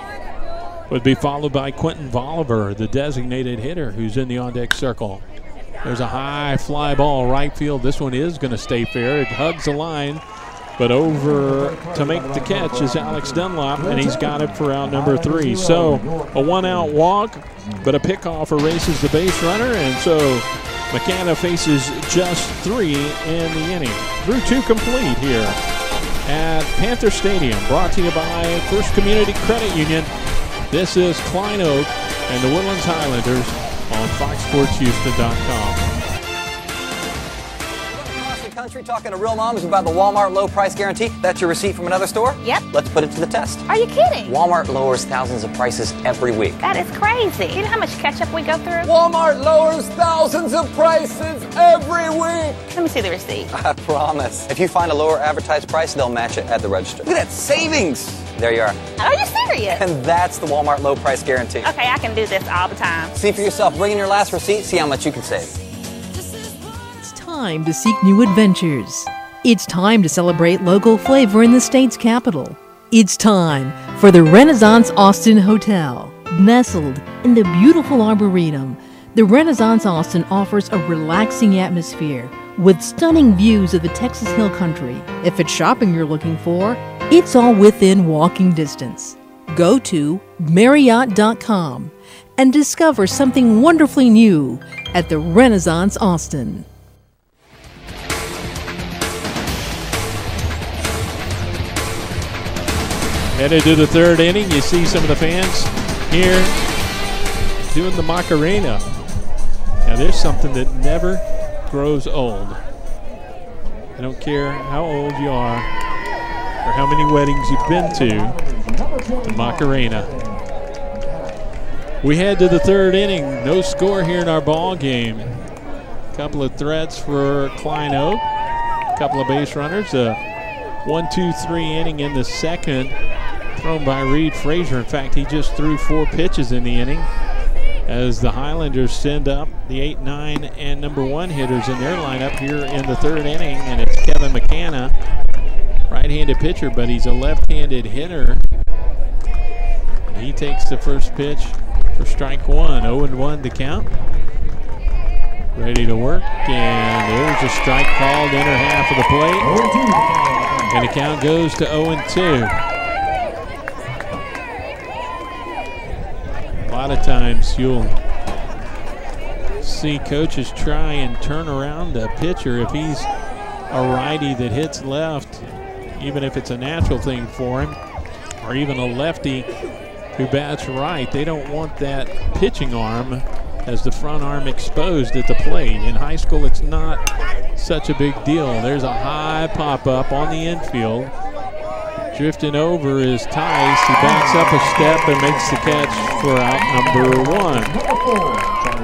would be followed by Quentin Bolivar, the designated hitter, who's in the on-deck circle. There's a high fly ball right field. This one is going to stay fair. It hugs the line, but over to make the catch is Alex Dunlap, and he's got it for out number 3. So a 1-out walk, but a pickoff erases the base runner, and so McKenna faces just 3 in the inning. Through 2 complete here at Panther Stadium, brought to you by First Community Credit Union. This is Klein Oak and the Woodlands Highlanders on FoxSportsHouston.com. Country talking to real moms about the Walmart low price guarantee. That's your receipt from another store? Yep. Let's put it to the test. Are you kidding? Walmart lowers thousands of prices every week. That is crazy. You know how much ketchup we go through? Walmart lowers thousands of prices every week. Let me see the receipt. I promise. If you find a lower advertised price, they'll match it at the register. Look at that savings. There you are. Are you serious? And that's the Walmart low price guarantee. Okay, I can do this all the time. See for yourself. Bring in your last receipt. See how much you can save. It's time to seek new adventures. It's time to celebrate local flavor in the state's capital. It's time for the Renaissance Austin Hotel. Nestled in the beautiful Arboretum, the Renaissance Austin offers a relaxing atmosphere with stunning views of the Texas Hill Country. If it's shopping you're looking for, it's all within walking distance. Go to Marriott.com and discover something wonderfully new at the Renaissance Austin. Headed to the third inning, you see some of the fans here doing the Macarena. Now there's something that never grows old. I don't care how old you are or how many weddings you've been to, the Macarena. We head to the third inning. No score here in our ball game. A couple of threats for Klein Oak. A couple of base runners. A 1-2-3 inning in the second, thrown by Reed Frazier. In fact, he just threw 4 pitches in the inning as the Highlanders send up the 8, 9, and number 1 hitters in their lineup here in the third inning. And it's Kevin McCanna, right-handed pitcher, but he's a left-handed hitter. He takes the first pitch for strike 1. 0-1 to count. Ready to work, and there's a strike called inner half of the plate. And the count goes to 0-2. A lot of times you'll see coaches try and turn around a pitcher if he's a righty that hits left, even if it's a natural thing for him, or even a lefty who bats right. They don't want that pitching arm as the front arm exposed at the plate. In high school, it's not such a big deal. There's a high pop-up on the infield. Drifting over is Tice. He backs up a step and makes the catch for out number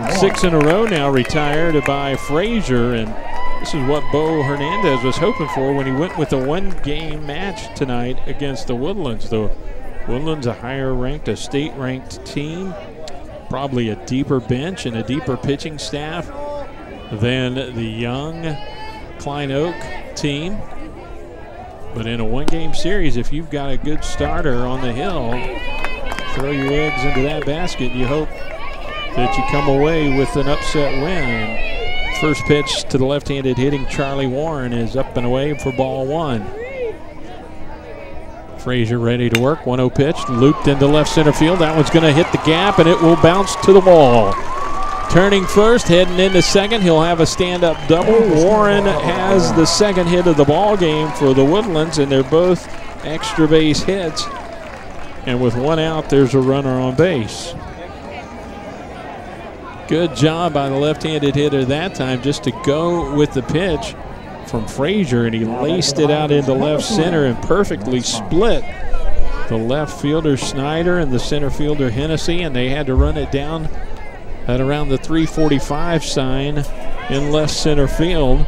1. 6 in a row now retired by Frazier, and this is what Bo Hernandez was hoping for when he went with a 1-game match tonight against the Woodlands. The Woodlands, a higher-ranked, a state-ranked team, probably a deeper bench and a deeper pitching staff than the young Klein Oak team. But in a 1-game series, if you've got a good starter on the hill, throw your eggs into that basket. You hope that you come away with an upset win. First pitch to the left-handed hitting Charlie Warren is up and away for ball 1. Frazier ready to work. 1-0 pitch, looped into left center field. That one's going to hit the gap, and it will bounce to the wall. Turning first, heading into second, he'll have a stand-up double. Warren has the second hit of the ball game for the Woodlands, and they're both extra base hits. And with 1 out, there's a runner on base. Good job by the left-handed hitter that time just to go with the pitch from Frazier, and he laced it out into left center and perfectly split the left fielder Snyder and the center fielder Hennessy, and they had to run it down at around the 345 sign in left center field.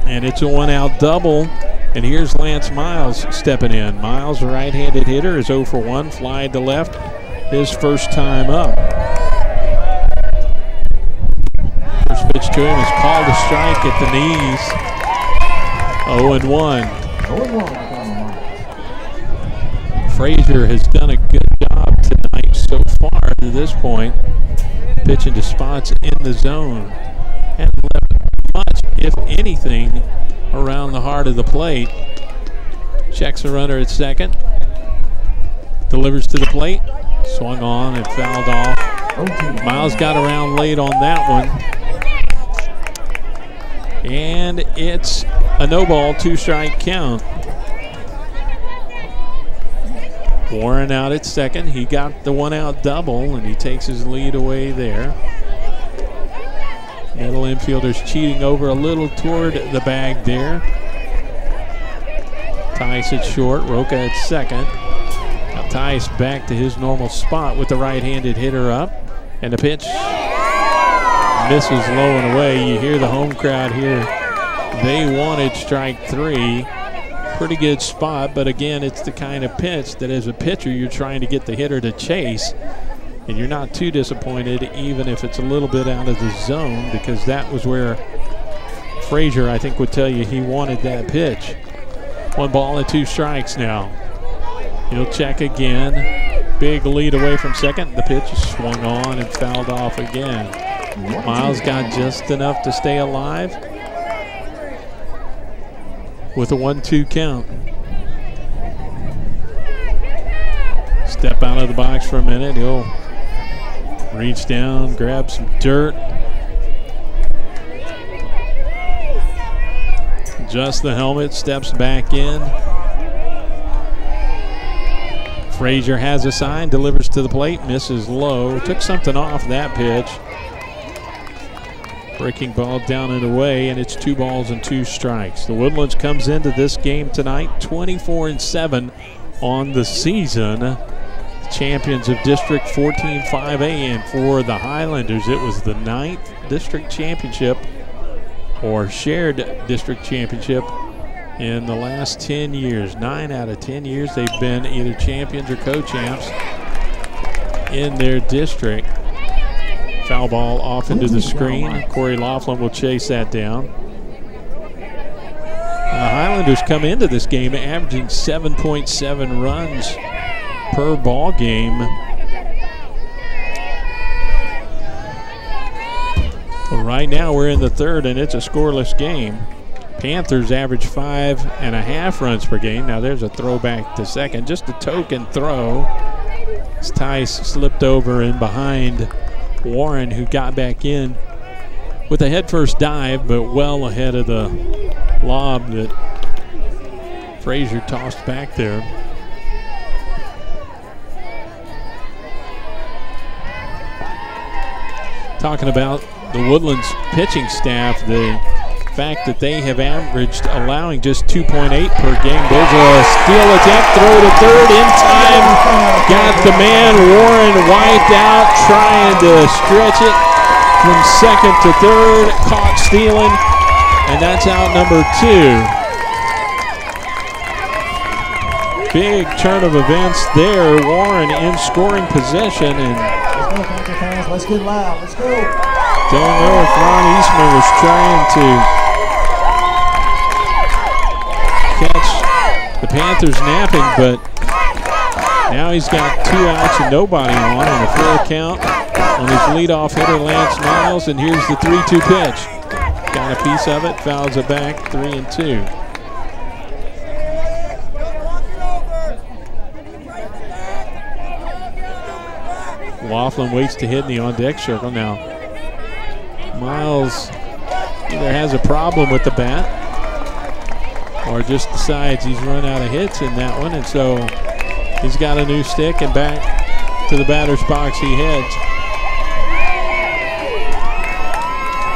And it's a 1-out double, and here's Lance Miles stepping in. Miles, a right-handed hitter, is 0 for 1, fly to left, his first time up. First pitch to him is called a strike at the knees. 0-1. Frazier has done a good job tonight so far to this point, pitching to spots in the zone. Hasn't left much, if anything, around the heart of the plate. Checks the runner at second. Delivers to the plate. Swung on and fouled off. Miles got around late on that one. And it's a no ball, 2-strike count. Warren out at second. He got the 1-out double, and he takes his lead away there. Middle infielder's cheating over a little toward the bag there. Tice at short, Roca at second. Now Tice back to his normal spot with the right-handed hitter up. And the pitch misses low and away. You hear the home crowd here. They wanted strike 3. Pretty good spot, but again, it's the kind of pitch that as a pitcher you're trying to get the hitter to chase, and you're not too disappointed even if it's a little bit out of the zone, because that was where Frazier, I think, would tell you he wanted that pitch. 1 ball and 2 strikes now. He'll check again. Big lead away from second. The pitch is swung on and fouled off again. Miles got just enough to stay alive with a 1-2 count. Step out of the box for a minute. He'll reach down, grab some dirt. Adjusts the helmet, steps back in. Frazier has a sign, delivers to the plate, misses low. Took something off that pitch. Breaking ball down and away, and it's 2 balls and 2 strikes. The Woodlands comes into this game tonight 24-7 on the season. Champions of District 14-5A, and for the Highlanders, it was the 9th district championship or shared district championship in the last 10 years. 9 out of 10 years they've been either champions or co-champs in their district. Foul ball off into the screen. Corey Laughlin will chase that down. The Highlanders come into this game averaging 7.7 runs per ball game. Well, right now we're in the 3rd and it's a scoreless game. Panthers average 5.5 runs per game. Now there's a throwback to second, just a token throw. As Tice slipped over in behind Warren, who got back in with a headfirst dive, but well ahead of the lob that Frazier tossed back there. Talking about the Woodlands pitching staff, the fact that they have averaged allowing just 2.8 per game. There's a steal attempt, throw to third in time. Got the man Warren wiped out, trying to stretch it from second to third. Caught stealing, and that's out number 2. Big turn of events there. Warren in scoring position, and let's get loud. Let's go. Don't know if Ron Eastman was trying to catch the Panthers napping, but now he's got 2 outs and nobody on, and a full count on his leadoff hitter Lance Miles, and here's the 3-2 pitch. Got a piece of it, fouls it back, 3-2. Laughlin waits to hit in the on-deck circle. Now, Miles either has a problem with the bat or just decides he's run out of hits in that one, and so he's got a new stick, and back to the batter's box he heads.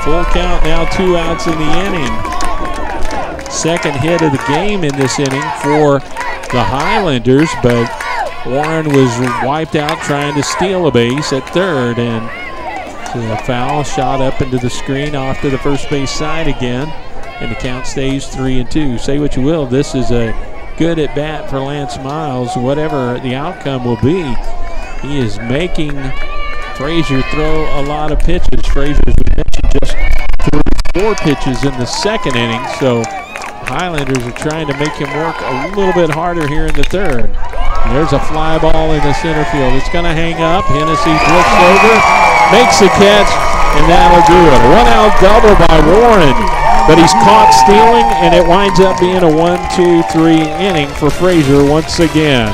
Full count now, 2 outs in the inning. Second hit of the game in this inning for the Highlanders, but Warren was wiped out trying to steal a base at third, and a foul shot up into the screen off to the first base side again, and the count stays 3-2. Say what you will, this is a good at bat for Lance Miles, whatever the outcome will be. He is making Frazier throw a lot of pitches. Frazier, as we mentioned, just threw 4 pitches in the second inning, so Highlanders are trying to make him work a little bit harder here in the third. There's a fly ball in the center field. It's going to hang up. Hennessy flips over, makes a catch, and that'll do it. 1-out double by Warren, but he's caught stealing, and it winds up being a 1-2-3 inning for Frazier once again.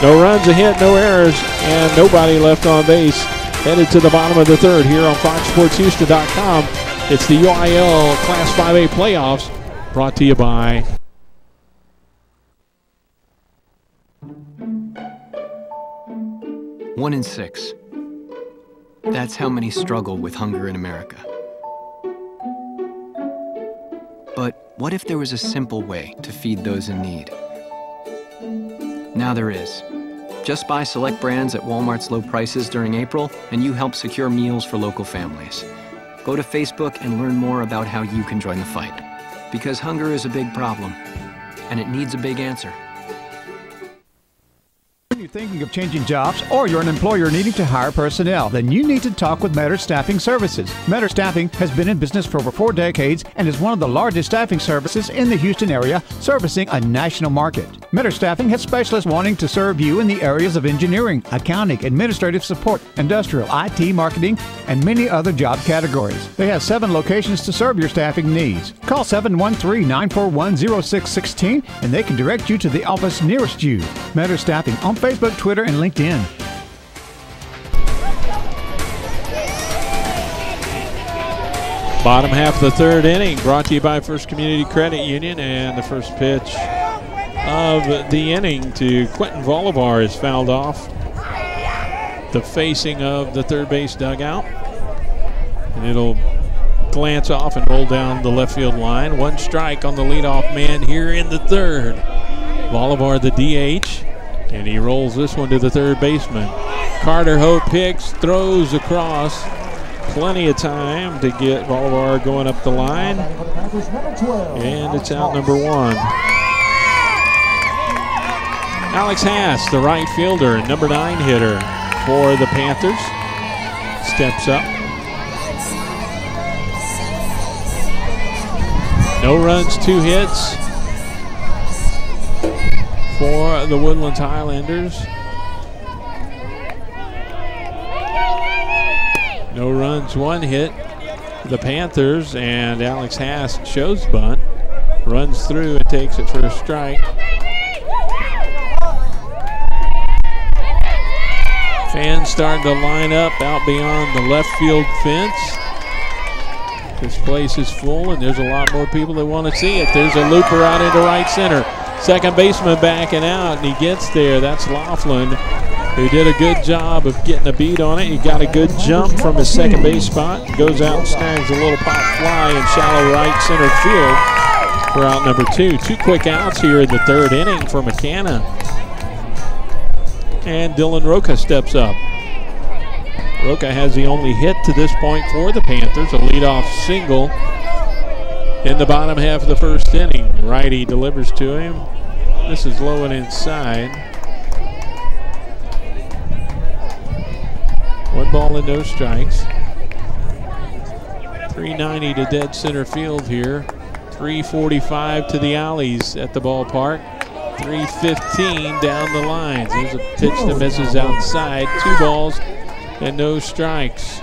No runs, a hit, no errors, and nobody left on base. Headed to the bottom of the third here on FoxSportsHouston.com. It's the UIL Class 5A playoffs, brought to you by 1 in 6. That's how many struggle with hunger in America. But what if there was a simple way to feed those in need? Now there is. Just buy select brands at Walmart's low prices during April, and you help secure meals for local families. Go to Facebook and learn more about how you can join the fight. Because hunger is a big problem, and it needs a big answer. When you're thinking of changing jobs or you're an employer needing to hire personnel, then you need to talk with Metter Staffing Services. Metter Staffing has been in business for over 4 decades and is one of the largest staffing services in the Houston area, servicing a national market. Metter Staffing has specialists wanting to serve you in the areas of engineering, accounting, administrative support, industrial, IT, marketing, and many other job categories. They have 7 locations to serve your staffing needs. Call 713-941-0616 and they can direct you to the office nearest you. Metter Staffing on Facebook Facebook, Twitter, and LinkedIn. Bottom half of the third inning brought to you by First Community Credit Union, and the first pitch of the inning to Quentin Bolivar is fouled off the facing of the third base dugout. And it'll glance off and roll down the left field line. One strike on the leadoff man here in the third. Bolivar the DH, and he rolls this one to the third baseman. Carter Hope picks, throws across. Plenty of time to get Bolivar going up the line. And it's out number one. Alex Haas, the right fielder and number 9 hitter for the Panthers, steps up. No runs, 2 hits for the Woodlands Highlanders. No runs, 1 hit. The Panthers, and Alex Haas shows bunt. Runs through and takes it for a strike. Fans starting to line up out beyond the left field fence. This place is full, and there's a lot more people that want to see it. There's a looper out into right center. Second baseman backing out, and he gets there. That's Laughlin, who did a good job of getting a beat on it. He got a good jump from his second base spot. Goes out and snags a little pop fly in shallow right center field for out number 2. 2 quick outs here in the third inning for McKenna. And Dylan Roca steps up. Roca has the only hit to this point for the Panthers, a leadoff single in the bottom half of the first inning. Righty delivers to him. This is low and inside. 1 ball and no strikes. 390 to dead center field here. 345 to the alleys at the ballpark. 315 down the lines. There's a pitch that misses outside. 2 balls and no strikes.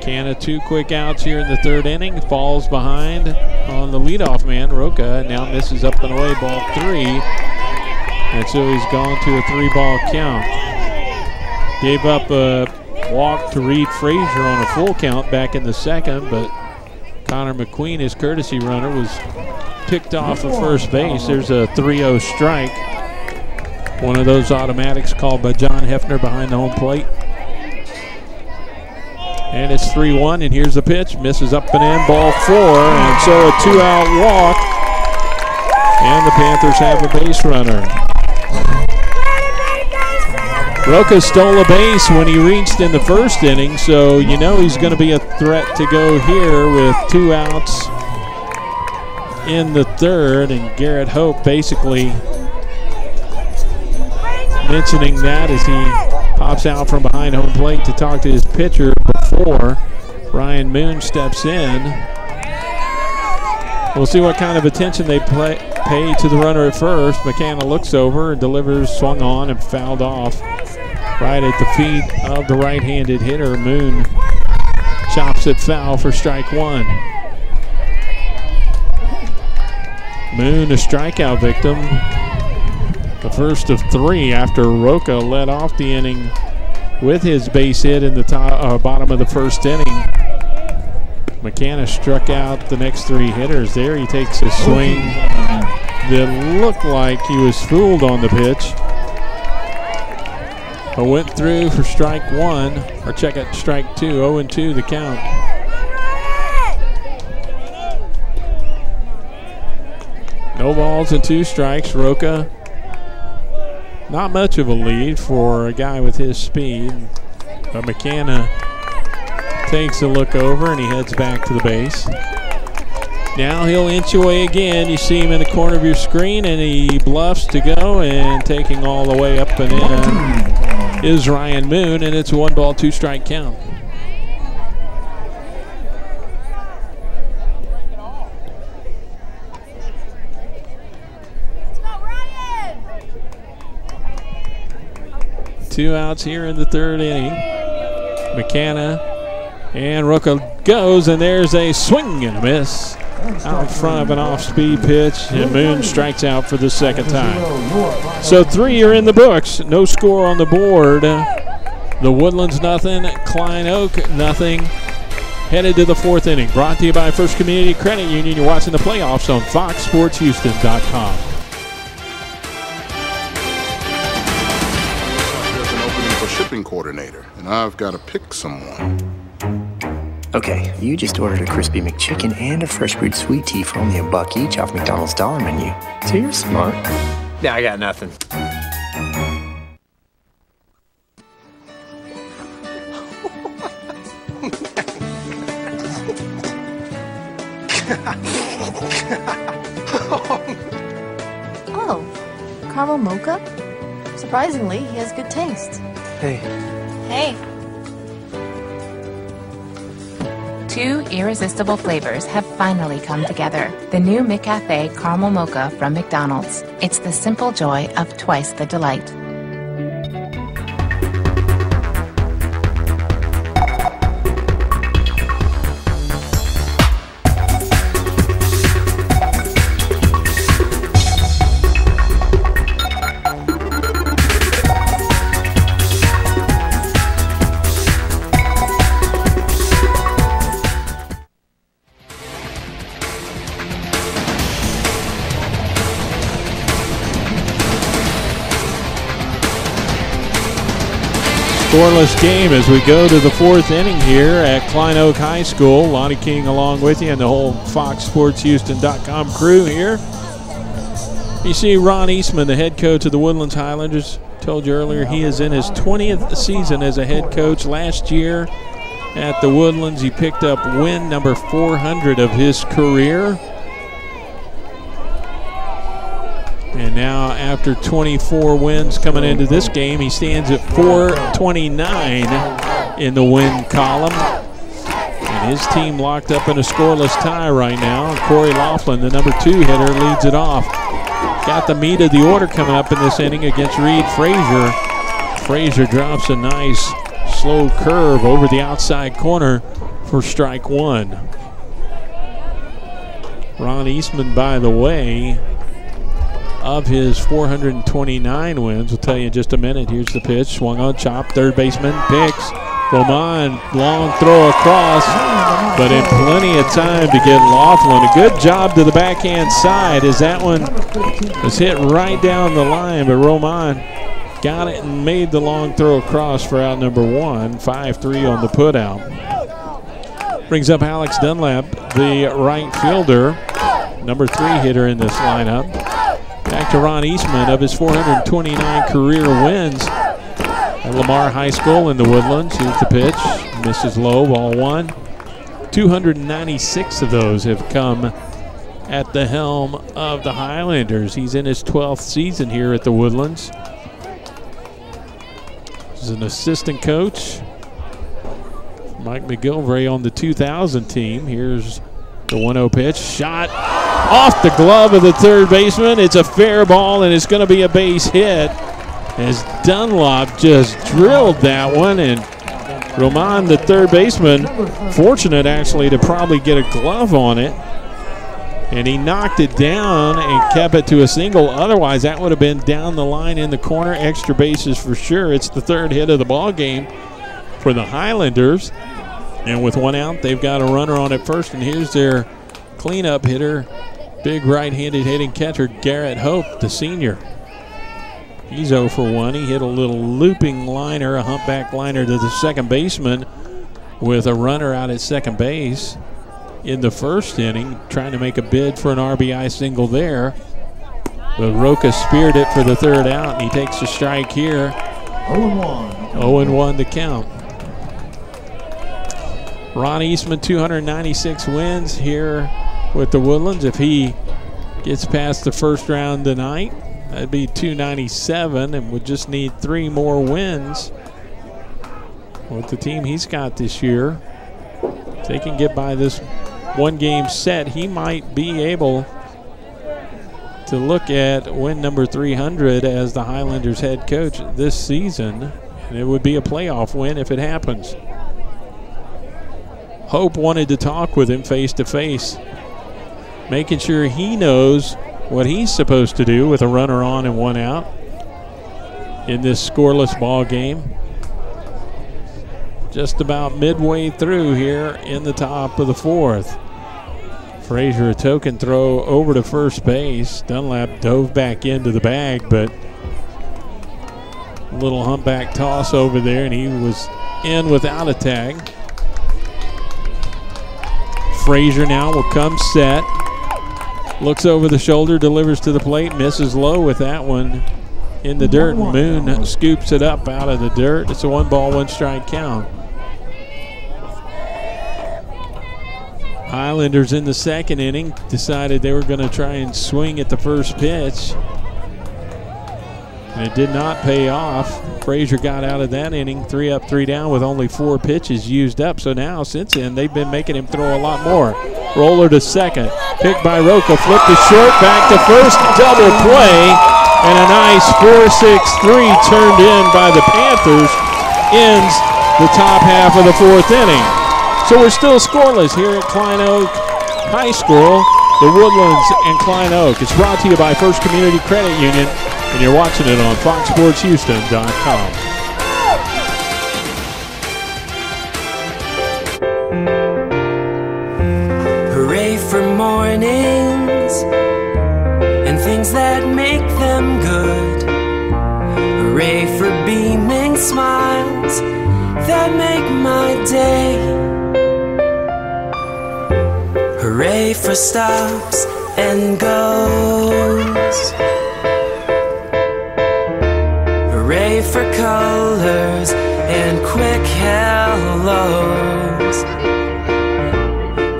Canna 2 quick outs here in the third inning. Falls behind on the leadoff man. Roca now misses up and away, ball 3. And so he's gone to a 3-ball count. Gave up a walk to Reed Frazier on a full count back in the second, but Connor McQueen, his courtesy runner, was picked off of first base. There's a 3-0 strike. One of those automatics called by John Hefner behind the home plate. And it's 3-1, and here's the pitch. Misses up and in, ball 4, and so a 2-out walk. And the Panthers have a base runner. Roca stole a base when he reached in the first inning, so you know he's going to be a threat to go here with 2 outs in the third. And Garrett Hope basically mentioning that as he pops out from behind home plate to talk to his pitcher before Ryan Moon steps in. We'll see what kind of attention they pay to the runner at first. McKenna looks over and delivers, swung on and fouled off right at the feet of the right-handed hitter. Moon chops it foul for strike 1. Moon, a strikeout victim. The first of 3 after Roca led off the inning with his base hit in the bottom of the first inning. McKenna struck out the next 3 hitters there. He takes a swing that looked like he was fooled on the pitch, but went through for strike 1, or check it, strike 2, 0-2 the count. No balls and 2 strikes. Roca, not much of a lead for a guy with his speed, but McKenna takes a look over and he heads back to the base. Now he'll inch away again. You see him in the corner of your screen, and he bluffs to go, and taking all the way up and in is Ryan Moon, and it's a 1-ball, 2-strike count. Two outs here in the third inning. McKenna and Roca goes, and there's a swing and a miss out front of an off-speed pitch, and Moon strikes out for the second time. So 3 are in the books. No score on the board. The Woodlands nothing, Klein Oak nothing. Headed to the 4th inning. Brought to you by First Community Credit Union. You're watching the playoffs on FoxSportsHouston.com. There's an opening for shipping coordinator, and I've got to pick someone. Okay, you just ordered a crispy McChicken and a fresh brewed sweet tea for only $1 each off McDonald's dollar menu. So you're smart. Nah, I got nothing. Oh, caramel mocha? Surprisingly, he has good taste. Hey. Hey. 2 irresistible flavors have finally come together. The new McCafe Caramel Mocha from McDonald's. It's the simple joy of twice the delight. Scoreless game as we go to the 4th inning here at Klein Oak High School. Lonnie King along with you and the whole FoxSportsHouston.com crew here. You see Ron Eastman, the head coach of the Woodlands Highlanders. Told you earlier he is in his 20th season as a head coach. Last year at the Woodlands he picked up win number 400 of his career. And now after 24 wins coming into this game, he stands at 429 in the win column. And his team locked up in a scoreless tie right now. Corey Laughlin, the number 2 hitter, leads it off. Got the meat of the order coming up in this inning against Reed Frazier. Frazier drops a nice slow curve over the outside corner for strike 1. Ron Eastman, by the way, of his 429 wins, we'll tell you in just a minute. Here's the pitch, swung on, chop, third baseman picks. Roman, long throw across, but in plenty of time to get Laughlin. A good job to the backhand side as that one was hit right down the line, but Roman got it and made the long throw across for out number 1. 5-3 on the putout. Brings up Alex Dunlap, the right fielder, number 3 hitter in this lineup. Back to Ron Eastman of his 429 career wins at Lamar High School in the Woodlands. Here's the pitch. Misses low, ball 1. 296 of those have come at the helm of the Highlanders. He's in his 12th season here at the Woodlands. He's an assistant coach. Mike McGilvray on the 2000 team. Here's the 1-0 pitch. Shot off the glove of the third baseman. It's a fair ball, and it's going to be a base hit as Dunlop just drilled that one. And Roman, the third baseman, fortunate actually to probably get a glove on it. And he knocked it down and kept it to a single. Otherwise, that would have been down the line in the corner. Extra bases for sure. It's the 3rd hit of the ball game for the Highlanders. And with 1 out, they've got a runner on at first. And here's their cleanup hitter, big right-handed hitting catcher, Garrett Hope, the senior. He's 0 for 1. He hit a little looping liner, a humpback liner to the second baseman with a runner out at second base in the 1st inning, trying to make a bid for an RBI single there. But Roca speared it for the 3rd out, and he takes a strike here. 0-1. 0-1 the count. Ron Eastman, 296 wins here with the Woodlands. If he gets past the 1st round tonight, that'd be 297 and would just need 3 more wins with the team he's got this year. If they can get by this 1-game set, he might be able to look at win number 300 as the Highlanders head coach this season, and it would be a playoff win if it happens. Hope wanted to talk with him face to face making sure he knows what he's supposed to do with a runner on and one out in this scoreless ball game. Just about midway through here in the top of the fourth. Frazier, a token throw over to first base. Dunlap dove back into the bag, but a little humpback toss over there, and he was in without a tag. Frazier now will come set. Looks over the shoulder, delivers to the plate, misses low with that one in the dirt. Moon scoops it up out of the dirt. It's a 1-ball, 1-strike count. Islanders in the second inning decided they were going to try and swing at the first pitch, and it did not pay off. Frazier got out of that inning 3 up, 3 down with only 4 pitches used up. So now, since then, they've been making him throw a lot more. Roller to second, picked by Roca, flipped to short, back to first, double play, and a nice 4-6-3 turned in by the Panthers ends the top half of the fourth inning. So we're still scoreless here at Klein Oak High School, the Woodlands and Klein Oak. It's brought to you by First Community Credit Union, and you're watching it on FoxSportsHouston.com. Hooray for mornings and things that make them good. Hooray for beaming smiles that make my day. Hooray for stops and goes. Hooray for colors and quick hellos.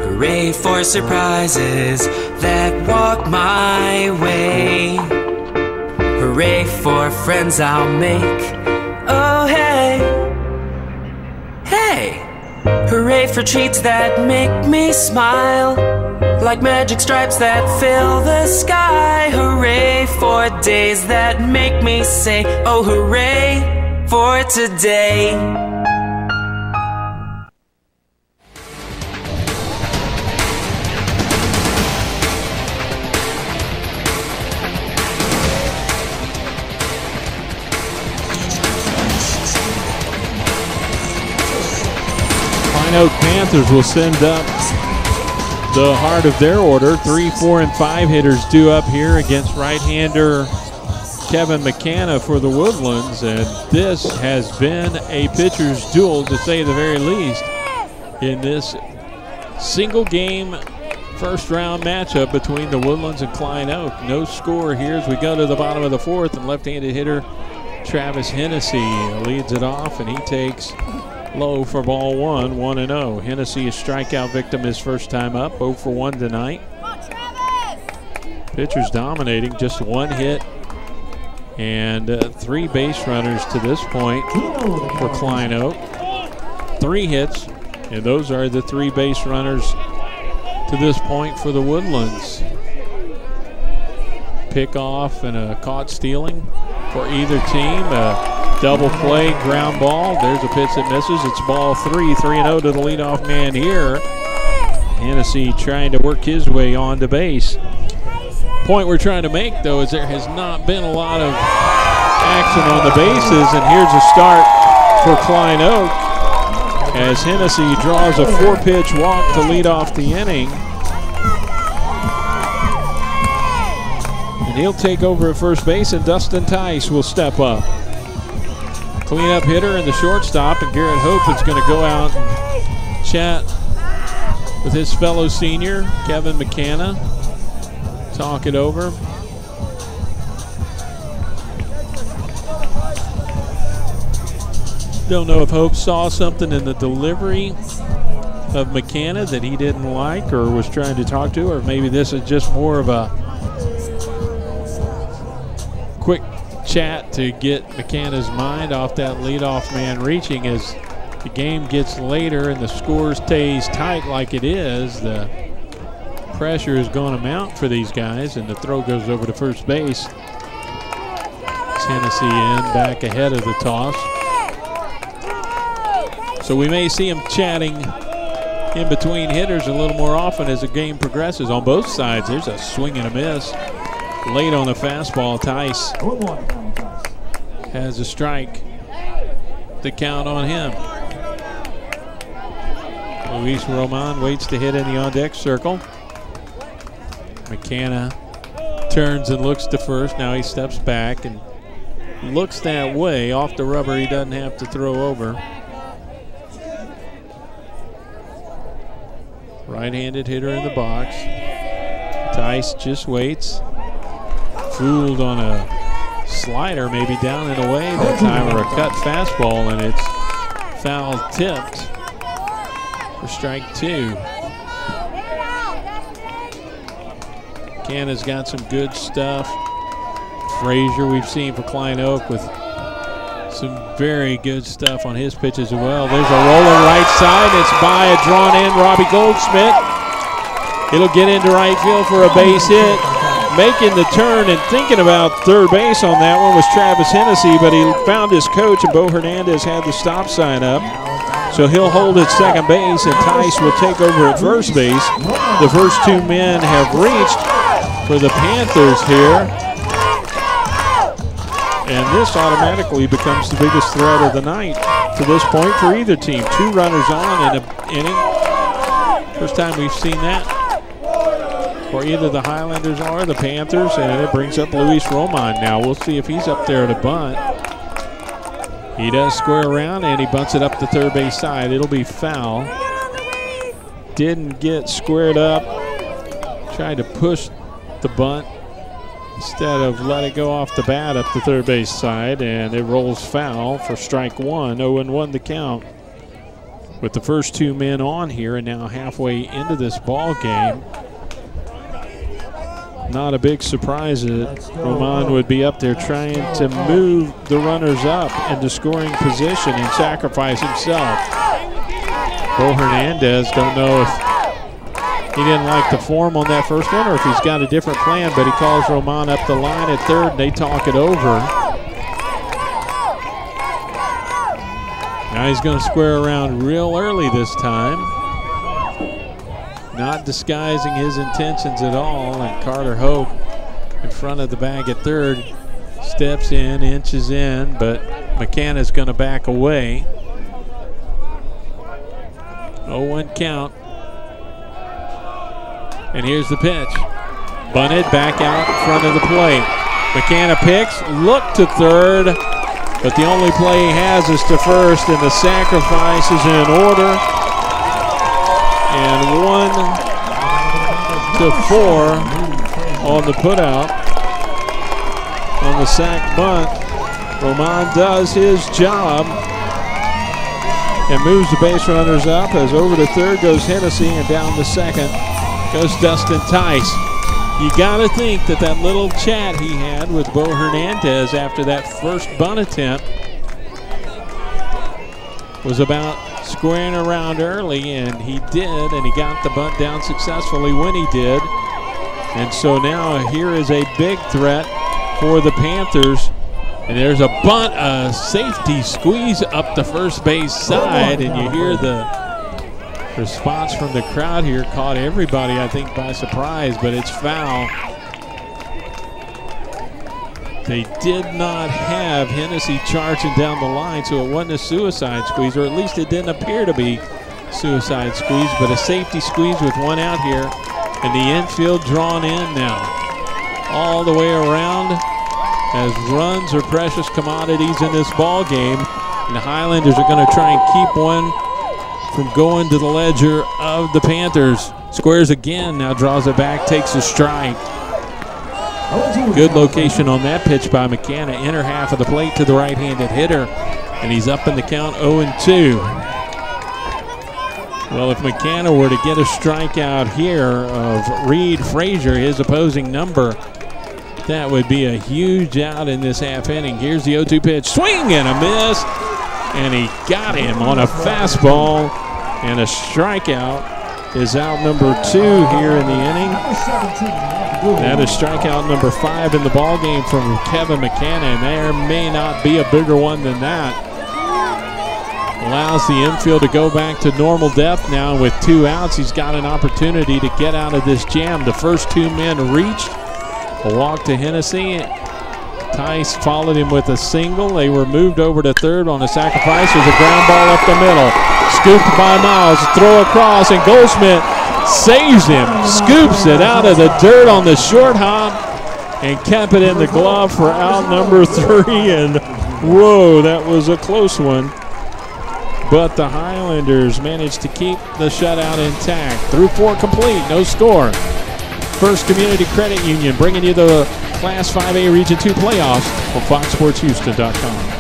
Hooray for surprises that walk my way. Hooray for friends I'll make. Oh hey, hey. Hooray for treats that make me smile, like magic stripes that fill the sky. Hooray for days that make me say, oh hooray for today. Oak Panthers will send up the heart of their order. 3, 4, and 5 hitters due up here against right-hander Kevin McCanna for the Woodlands, and this has been a pitcher's duel, to say the very least, in this single-game first-round matchup between the Woodlands and Klein Oak. No score here as we go to the bottom of the fourth, and left-handed hitter Travis Hennessy leads it off, and he takes low for ball 1, 1-0. Hennessy, a strikeout victim his first time up, 0 for 1 tonight. Pitchers dominating, just 1 hit and 3 base runners to this point for Klein Oak. 3 hits, and those are the 3 base runners to this point for the Woodlands. Pick off and a caught stealing for either team. Double play, ground ball. There's a pitch that misses. It's ball 3, 3-0 to the leadoff man here. Hennessy trying to work his way onto base. Point we're trying to make, though, is there has not been a lot of action on the bases, and here's a start for Klein Oak as Hennessy draws a 4-pitch walk to lead off the inning. And he'll take over at first base, and Dustin Tice will step up. Cleanup hitter and the shortstop, and Garrett Hope is going to go out and chat with his fellow senior, Kevin McCanna. Talk it over. Don't know if Hope saw something in the delivery of McCanna that he didn't like or was trying to talk to, or maybe this is just more of a quick chat to get McCanna's mind off that leadoff man reaching. As the game gets later and the score stays tight like it is, the pressure is going to mount for these guys, and the throw goes over to first base. Tennessee in back ahead of the toss. So we may see him chatting in between hitters a little more often as the game progresses on both sides. There's a swing and a miss. Late on the fastball, Tice has a strike. The count on him. Luis Roman waits to hit in the on-deck circle. McKenna turns and looks to first. Now he steps back and looks that way. Off the rubber, he doesn't have to throw over. Right-handed hitter in the box. Tice just waits. Fooled on a slider, maybe down and away that time, or a cut fastball, and it's foul tipped for strike 2. Canada's got some good stuff. Frazier we've seen for Klein Oak with some very good stuff on his pitches as well. There's a rolling right side. It's by a drawn in Robbie Goldschmidt. It'll get into right field for a base hit. Making the turn and thinking about third base on that one was Travis Hennessy, but he found his coach, and Bo Hernandez had the stop sign up. So he'll hold at second base, and Tice will take over at first base. The first 2 men have reached for the Panthers here. And this automatically becomes the biggest threat of the night to this point for either team. 2 runners on in an inning. First time we've seen that for either the Highlanders or the Panthers, and it brings up Luis Roman. Now we'll see if he's up there to bunt. He does square around, and he bunts it up the third base side. It'll be foul. Didn't get squared up. Tried to push the bunt instead of let it go off the bat up the third base side, and it rolls foul for strike 1. 0-1 the count. With the first 2 men on here, and now halfway into this ball game. Not a big surprise that Roman would be up there trying to move the runners up into scoring position and sacrifice himself. Bo Hernandez, don't know if he didn't like the form on that first one or if he's got a different plan, but he calls Roman up the line at third, and they talk it over. Now he's going to square around real early this time. Not disguising his intentions at all, and Carter Hope in front of the bag at third steps in, inches in, but McKenna's going to back away. 0-1 count. And here's the pitch. Bunted back out in front of the plate. McKenna picks, look to third, but the only play he has is to first, and the sacrifice is in order. And 1-4 on the putout. On the sac bunt, Roman does his job and moves the base runners up as over to third goes Hennessy, and down to second goes Dustin Tice. You got to think that that little chat he had with Bo Hernandez after that first bunt attempt was about squaring around early, and he did, and he got the bunt down successfully when he did. And so now here is a big threat for the Panthers, and there's a bunt, a safety squeeze up the first base side, and you hear the response from the crowd here. Caught everybody, I think, by surprise, but it's foul. They did not have Hennessy charging down the line, so it wasn't a suicide squeeze, or at least it didn't appear to be suicide squeeze, but a safety squeeze with one out here, and the infield drawn in now. All the way around, as runs are precious commodities in this ball game, and the Highlanders are going to try and keep one from going to the ledger of the Panthers. Squares again, now draws it back, takes a strike. Good location on that pitch by McKenna, inner half of the plate to the right-handed hitter, and he's up in the count 0-2. Well, if McKenna were to get a strikeout here of Reed Frazier, his opposing number, that would be a huge out in this half inning. Here's the 0-2 pitch, swing and a miss, and he got him on a fastball, and a strikeout is out number 2 here in the inning. That is strikeout number 5 in the ballgame from Kevin McKenna, and there may not be a bigger one than that. Allows the infield to go back to normal depth now with 2 outs. He's got an opportunity to get out of this jam. The first 2 men reached. A walk to Hennessy. Tice followed him with a single. They were moved over to third on a sacrifice. There's a ground ball up the middle. Scooped by Miles. Throw across, and Goldschmidt saves him. Scoops it out of the dirt on the short hop and kept it in the glove for out number 3. And whoa, that was a close one. But the Highlanders managed to keep the shutout intact. Through 4 complete, no score. First Community Credit Union bringing you the Class 5A Region 2 playoffs on FoxSportsHouston.com.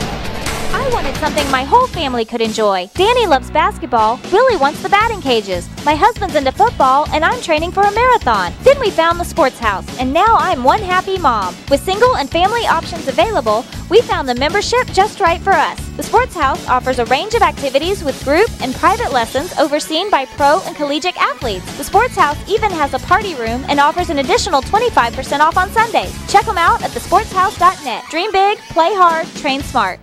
I wanted something my whole family could enjoy. Danny loves basketball. Willie wants the batting cages. My husband's into football, and I'm training for a marathon. Then we found the Sports House, and now I'm one happy mom. With single and family options available, we found the membership just right for us. The Sports House offers a range of activities with group and private lessons overseen by pro and collegiate athletes. The Sports House even has a party room and offers an additional 25% off on Sundays. Check them out at thesportshouse.net. Dream big, play hard, train smart.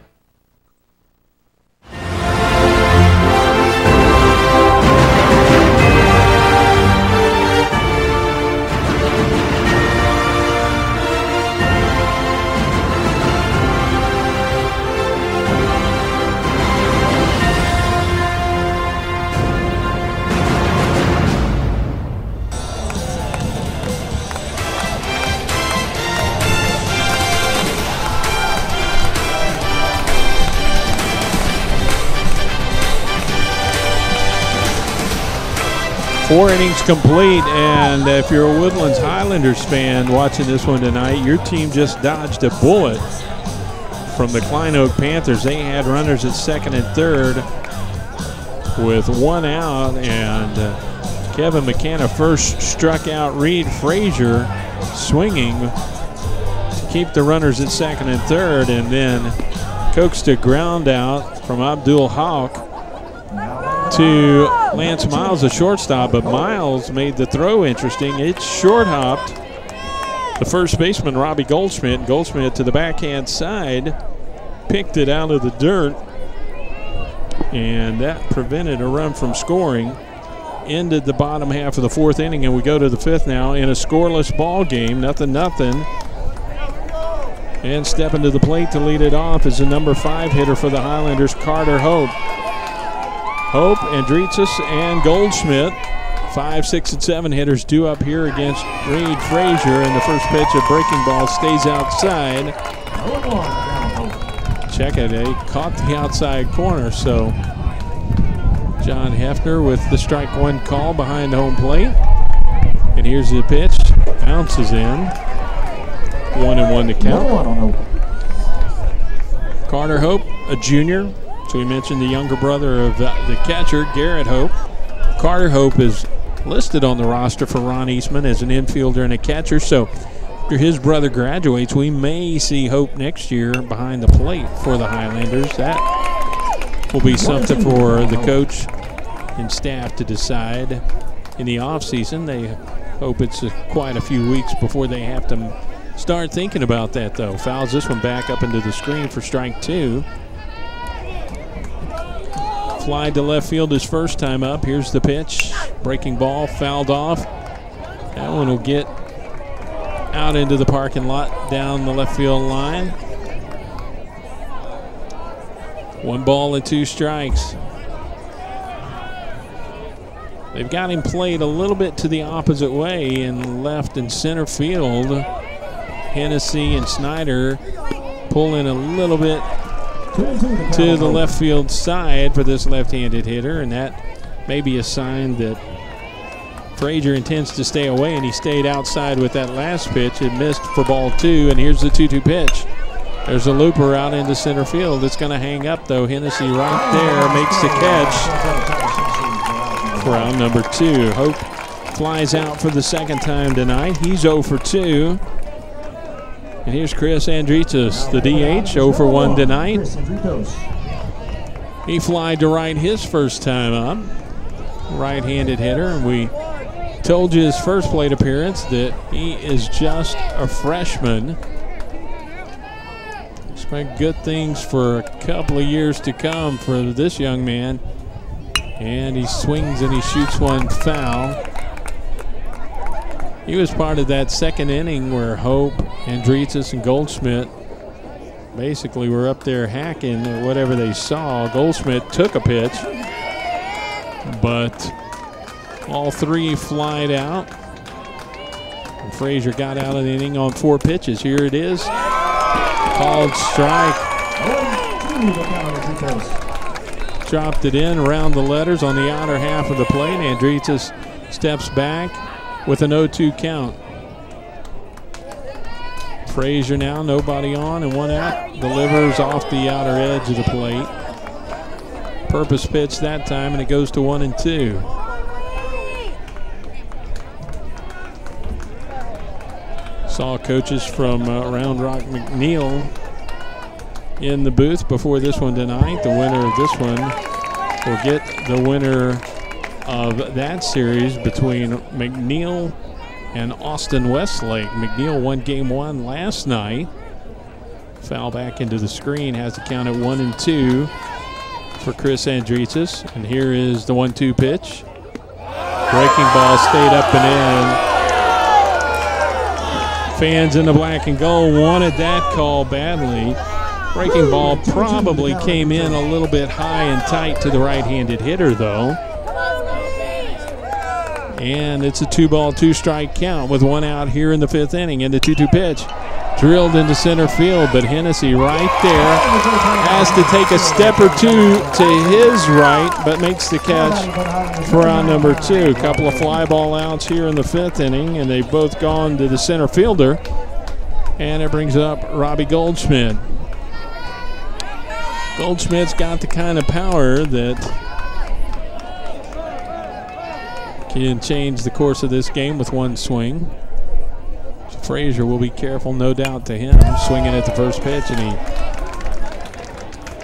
Four innings complete, and if you're a Woodlands Highlanders fan watching this one tonight, your team just dodged a bullet from the Klein Oak Panthers. They had runners at second and third with 1 out, and Kevin McKenna first struck out Reed Frazier swinging to keep the runners at second and third, and then coaxed a ground out from Abdul Hawk to Lance Miles, a shortstop, but Miles made the throw interesting. It's short hopped the first baseman, Robbie Goldschmidt. Goldschmidt to the backhand side, picked it out of the dirt, and that prevented a run from scoring. Ended the bottom half of the 4th inning, and we go to the 5th now in a scoreless ball game, 0-0. And stepping to the plate to lead it off is the number 5 hitter for the Highlanders, Carter Hope. Hope, Andritzis, and Goldschmidt, 5, 6, and 7 hitters due up here against Reed Frazier, and the first pitch, a breaking ball, stays outside. Check it, he caught the outside corner, so John Hefner with the strike 1 call behind home plate. And here's the pitch, bounces in, 1-1 to count. Carter Hope, a junior. So we mentioned the younger brother of the catcher, Garrett Hope. Carter Hope is listed on the roster for Ron Eastman as an infielder and a catcher. So after his brother graduates, we may see Hope next year behind the plate for the Highlanders. That will be something for the coach and staff to decide in the offseason. They hope it's quite a few weeks before they have to start thinking about that, though. Fouls this one back up into the screen for strike 2. Fly to left field his first time up. Here's the pitch. Breaking ball, fouled off. That one will get out into the parking lot down the left field line. 1 ball and 2 strikes. They've got him played a little bit to the opposite way in left and center field. Hennessy and Snyder pull in a little bit to the left field side for this left-handed hitter, and that may be a sign that Frazier intends to stay away, and he stayed outside with that last pitch. It missed for ball 2, and here's the 2-2 pitch. There's a looper out into center field. It's going to hang up, though. Hennessy right there makes the catch for out number 2. Hope flies out for the second time tonight. He's 0 for 2. And here's Chris Andritzis, the DH, 0 for 1 tonight. He flied to right his first time up. Right-handed hitter, and we told you his first plate appearance that he is just a freshman. He's Expect good things for a couple of years to come for this young man. And he swings and he shoots one foul. He was part of that second inning where Hope, Andreetzes, and Goldschmidt basically were up there hacking at whatever they saw. Goldschmidt took a pitch, but all three flied out. And Frazier got out of the inning on 4 pitches. Here it is. Called strike. Dropped it in around the letters on the outer half of the plate. Andreetzes steps back with an 0-2 count. Frazier now, nobody on and 1 out. Delivers off the outer edge of the plate. Purpose pitch that time, and it goes to 1-2. Saw coaches from Round Rock McNeil in the booth before this one tonight. The winner of this one will get the winner of that series between McNeil and Austin Westlake. McNeil won game 1 last night. Foul back into the screen, has the count at 1-2 for Chris Andreetzes. And here is the 1-2 pitch. Breaking ball stayed up and in. Fans in the black and gold wanted that call badly. Breaking ball probably came in a little bit high and tight to the right-handed hitter, though. And it's a 2-ball, 2-strike count with 1 out here in the 5th inning. And the 2-2 pitch drilled into center field, but Hennessy right there has to take a step or two to his right, but makes the catch for out number 2. A couple of fly ball outs here in the 5th inning, and they've both gone to the center fielder. And it brings up Robbie Goldschmidt. Goldschmidt's got the kind of power that can change the course of this game with 1 swing. Frazier will be careful, no doubt, to him. Swinging at the first pitch, and he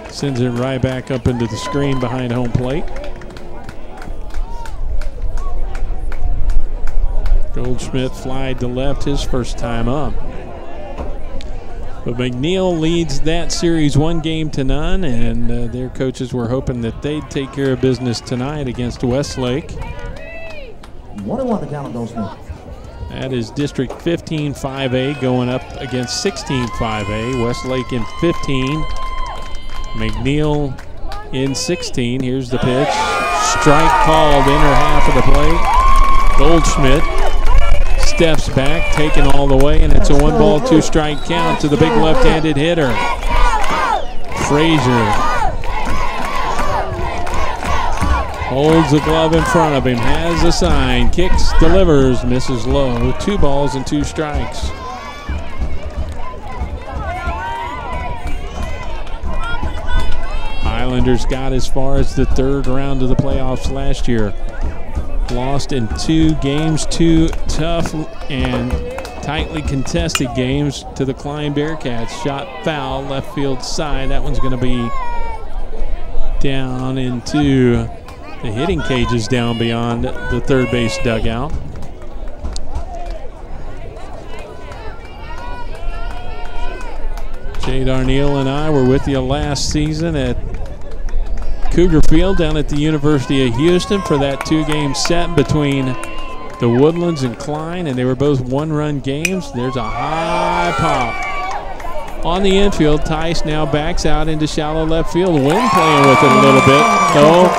sends it right back up into the screen behind home plate. Goldschmidt flied to left his first time up. But McNeil leads that series 1-0, and their coaches were hoping that they'd take care of business tonight against Westlake. 1-1 the count of Goldschmidt. That is District 15 5A going up against 16 5A. Westlake in 15. McNeil in 16. Here's the pitch. Strike called, inner half of the plate. Goldschmidt steps back, taken all the way, and it's a 1-ball, 2-strike count to the big left-handed hitter. Frazier holds the glove in front of him, has a sign, kicks, delivers, misses low. 2 balls and 2 strikes. Highlanders got as far as the 3rd round of the playoffs last year. Lost in 2 games, 2 tough and tightly contested games to the Klein Bearcats. Shot foul, left field side. That one's going to be down into the hitting cages down beyond the 3rd base dugout. Jay Darneal and I were with you last season at Cougar Field down at the University of Houston for that 2-game set between the Woodlands and Klein, and they were both 1-run games. There's a high pop on the infield. Tice now backs out into shallow left field. Wind playing with it a little bit, though,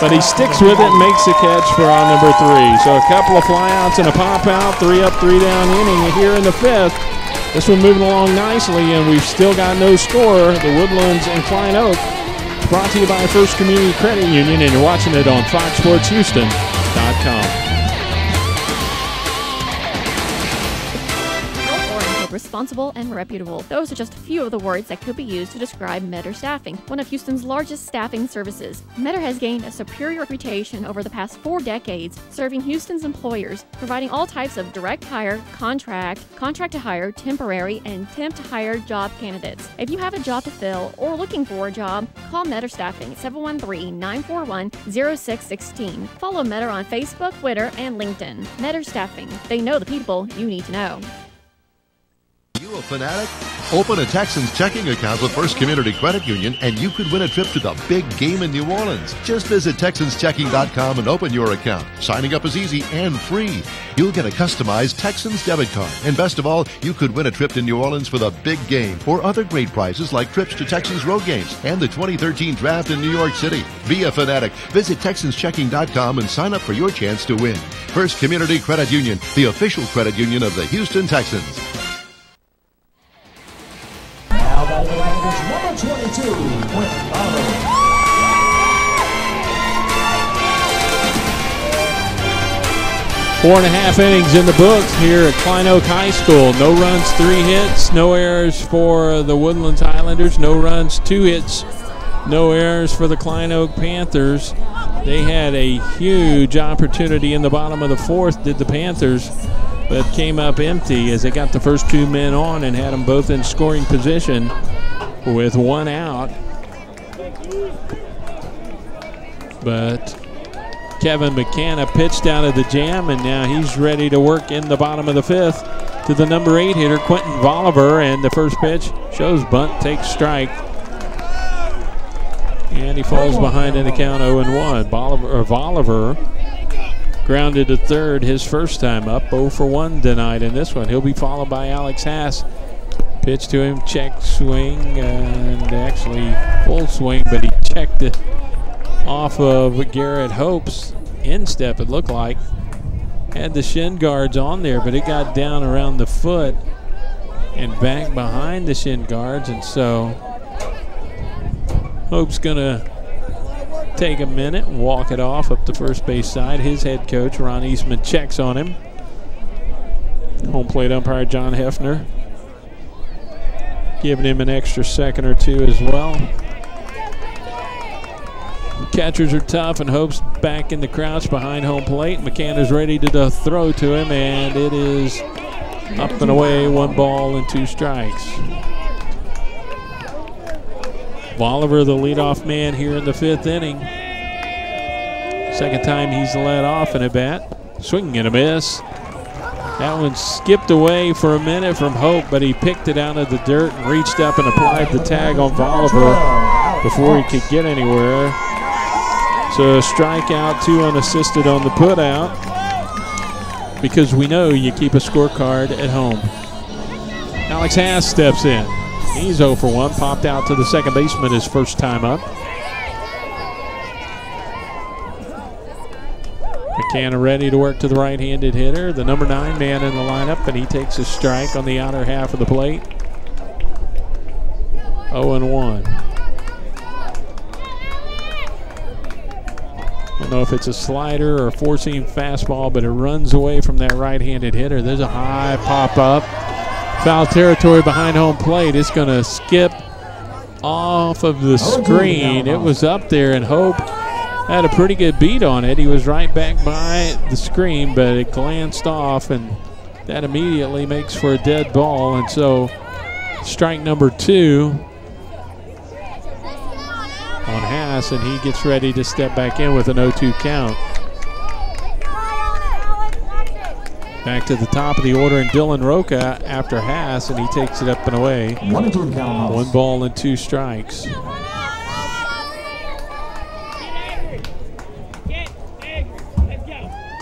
but he sticks with it and makes the catch for out number 3. So a couple of flyouts and a pop out, 3 up, 3 down inning here in the 5th. This one moving along nicely, and we've still got no score. The Woodlands and Klein Oak. Brought to you by First Community Credit Union, and you're watching it on FoxSportsHouston.com. Responsible and reputable. Those are just a few of the words that could be used to describe Metter Staffing, one of Houston's largest staffing services. Metter has gained a superior reputation over the past 4 decades, serving Houston's employers, providing all types of direct hire, contract to hire, temporary, and temp to hire job candidates. If you have a job to fill or looking for a job, call Metter Staffing 713-941-0616. Follow Metter on Facebook, Twitter, and LinkedIn. Metter Staffing. They know the people you need to know. you a fanatic? Open a Texans checking account with First Community Credit Union and you could win a trip to the big game in New Orleans. Just visit TexansChecking.com and open your account. Signing up is easy and free. You'll get a customized Texans debit card. And best of all, you could win a trip to New Orleans for the big game or other great prizes like trips to Texans road games and the 2013 draft in New York City. Be a fanatic. Visit TexansChecking.com and sign up for your chance to win. First Community Credit Union, the official credit union of the Houston Texans. Now batting average number 22, Quentin Oliver. 4.5 innings in the books here at Klein Oak High School. No runs, 3 hits, no errors for the Woodlands Highlanders. No runs, 2 hits, no errors for the Klein Oak Panthers. They had a huge opportunity in the bottom of the 4th, did the Panthers, but came up empty as they got the first 2 men on and had them both in scoring position with 1 out. But Kevin McCanna pitched out of the jam, and now he's ready to work in the bottom of the 5th to the number 8 hitter, Quentin Bolivar, and the first pitch shows bunt, takes strike. And he falls behind in the count 0-1. Bolivar grounded to third his first time up, 0 for 1 tonight in this one. He'll be followed by Alex Haas. Pitch to him, check swing, and actually full swing, but he checked it off of Garrett Hope's instep, it looked like. Had the shin guards on there, but it got down around the foot and back behind the shin guards, and so Hope's gonna take a minute and walk it off up the first base side. His head coach, Ron Eastman, checks on him. Home plate umpire John Hefner giving him an extra second or two as well. Catchers are tough, and Hope's back in the crouch behind home plate. McCanna's ready to throw to him, and it is up and away, 1 ball and 2 strikes. Bolivar, the leadoff man here in the 5th inning. Second time he's led off in a bat. Swing and a miss. That one skipped away for a minute from Hope, but he picked it out of the dirt and reached up and applied the tag on Bolivar before he could get anywhere. So a strikeout, 2 unassisted on the putout, because we know you keep a scorecard at home. Alex Haas steps in. He's 0 for 1, popped out to the second baseman his first time up. McCanna ready to work to the right-handed hitter, the number 9 man in the lineup, and he takes a strike on the outer half of the plate. 0-1. I don't know if it's a slider or a four-seam fastball, but it runs away from that right-handed hitter. There's a high pop-up. Foul territory behind home plate. It's going to skip off of the screen. It was up there, and Hope had a pretty good beat on it. He was right back by the screen, but it glanced off, and that immediately makes for a dead ball. And so strike number 2 on Haas, and he gets ready to step back in with an 0-2 count. Back to the top of the order, and Dylan Roca after Haas, and he takes it up and away. 1 ball and 2 strikes.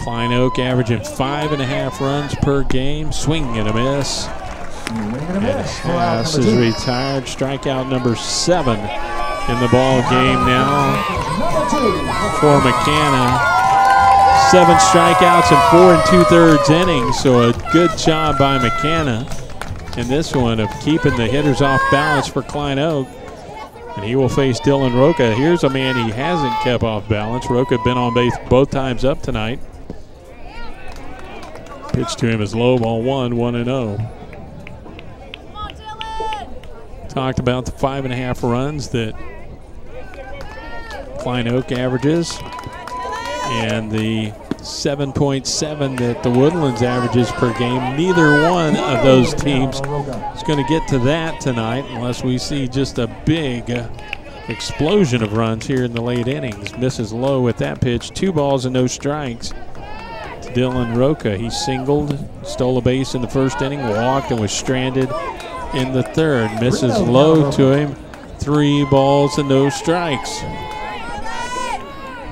Klein Oak averaging 5.5 runs per game. Swing and a miss. And Haas is retired. Strikeout number 7 in the ball game now for McCanna. 7 strikeouts in 4 2/3 innings, so a good job by McCanna in this one of keeping the hitters off balance for Klein Oak. And he will face Dylan Roca. Here's a man he hasn't kept off balance. Roca been on base both times up tonight. Pitch to him is low, ball 1, 1-0. Talked about the 5.5 runs that Klein Oak averages, and the 7.7 that the Woodlands averages per game. Neither one of those teams is going to get to that tonight unless we see just a big explosion of runs here in the late innings. Misses low with that pitch. 2 balls and no strikes to Dylan Roca. He singled, stole a base in the first inning, walked, and was stranded in the third. Misses low to him. 3 balls and no strikes.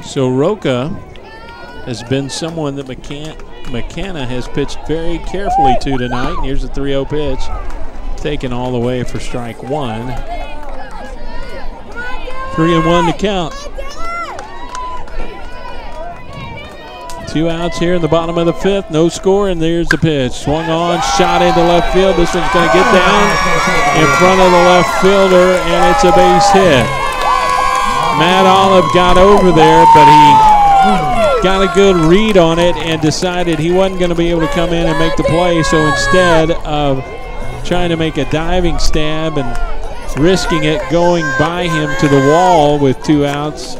So Roca has been someone that McKenna has pitched very carefully to tonight. And here's a 3-0 pitch, taken all the way for strike 1. 3-1 to count. 2 outs here in the bottom of the 5th. No score, and there's the pitch. Swung on, shot into left field. This one's going to get down in front of the left fielder, and it's a base hit. Matt Olive got over there, but he got a good read on it and decided he wasn't going to be able to come in and make the play. So instead of trying to make a diving stab and risking it going by him to the wall with 2 outs,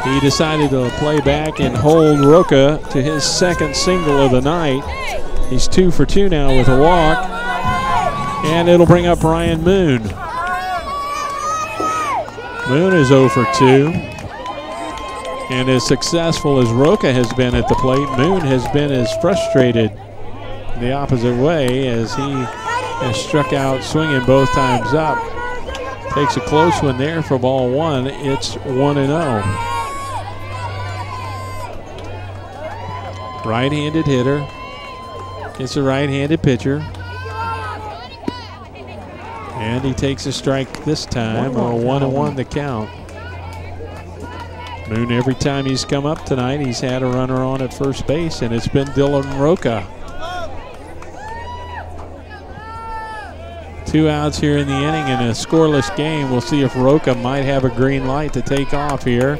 he decided to play back and hold Roca to his second single of the night. He's 2 for 2 now with a walk, and it'll bring up Ryan Moon. Moon is 0 for 2. And as successful as Roca has been at the plate, Moon has been as frustrated the opposite way as he has struck out swinging both times up. Takes a close one there for ball 1. It's 1-0. Right-handed hitter. It's a right-handed pitcher. And he takes a strike this time. 1-1 the count. Moon, every time he's come up tonight, he's had a runner on at first base, and it's been Dylan Roca. 2 outs here in the inning in a scoreless game. We'll see if Roca might have a green light to take off here.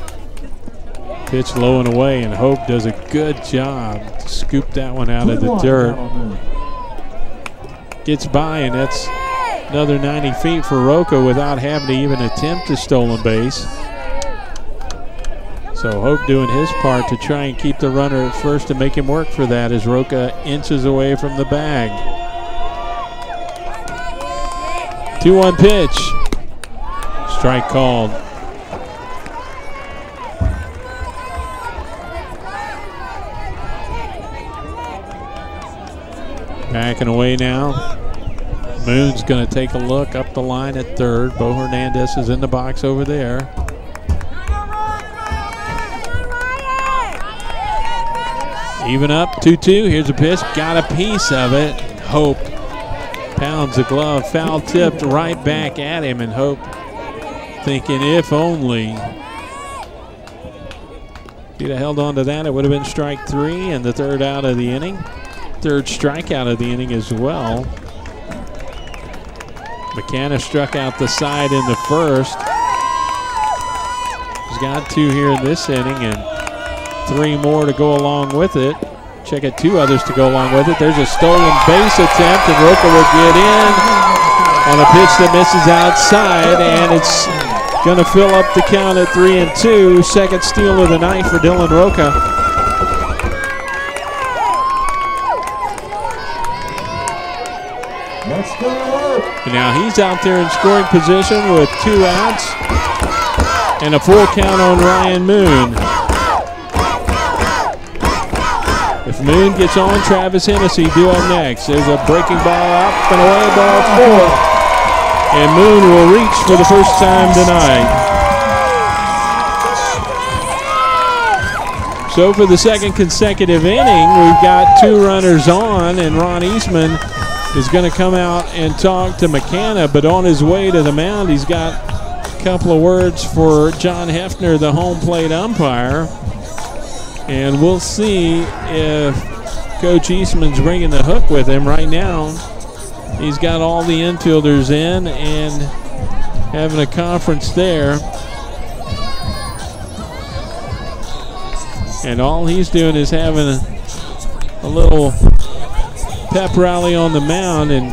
Pitch low and away, and Hope does a good job to scoop that one out of the dirt. Gets by, and that's another 90 feet for Roca without having to even attempt a stolen base. So Hope doing his part to try and keep the runner at first and make him work for that as Roca inches away from the bag. 2-1 pitch. Strike called. Backing away now. Moon's going to take a look up the line at third. Bo Hernandez is in the box over there. Even up, 2-2. Here's a pitch. Got a piece of it. Hope pounds the glove. Foul tipped right back at him, and Hope thinking if only. If he'd have held on to that, it would have been strike 3 and the third out of the inning. Third strikeout of the inning as well. McKenna struck out the side in the first. He's got 2 here in this inning and 3 more to go along with it. Check it, 2 others to go along with it. There's a stolen base attempt, and Roca will get in on a pitch that misses outside, and it's going to fill up the count at 3-2. Second steal of the night for Dylan Roca. Now he's out there in scoring position with 2 outs and a full count on Ryan Moon. If Moon gets on, Travis Hennessy due up next. There's a breaking ball up and away, ball 4. And Moon will reach for the first time tonight. So for the second consecutive inning, we've got 2 runners on, and Ron Eastman is going to come out and talk to McKenna, but on his way to the mound, he's got a couple of words for John Hefner, the home plate umpire. And we'll see if Coach Eastman's bringing the hook with him. Right now, he's got all the infielders in and having a conference there. And all he's doing is having a little pep rally on the mound, and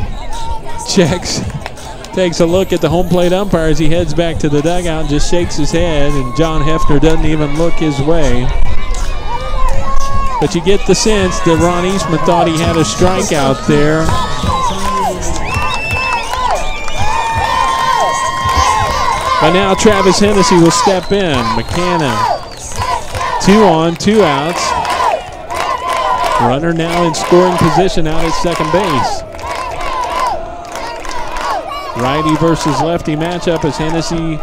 takes a look at the home plate umpire as he heads back to the dugout and just shakes his head, and John Hefner doesn't even look his way. But you get the sense that Ron Eastman thought he had a strikeout there. But now Travis Hennessy will step in. McKenna, 2 on, 2 outs. Runner now in scoring position out at second base. Righty versus lefty matchup as Hennessy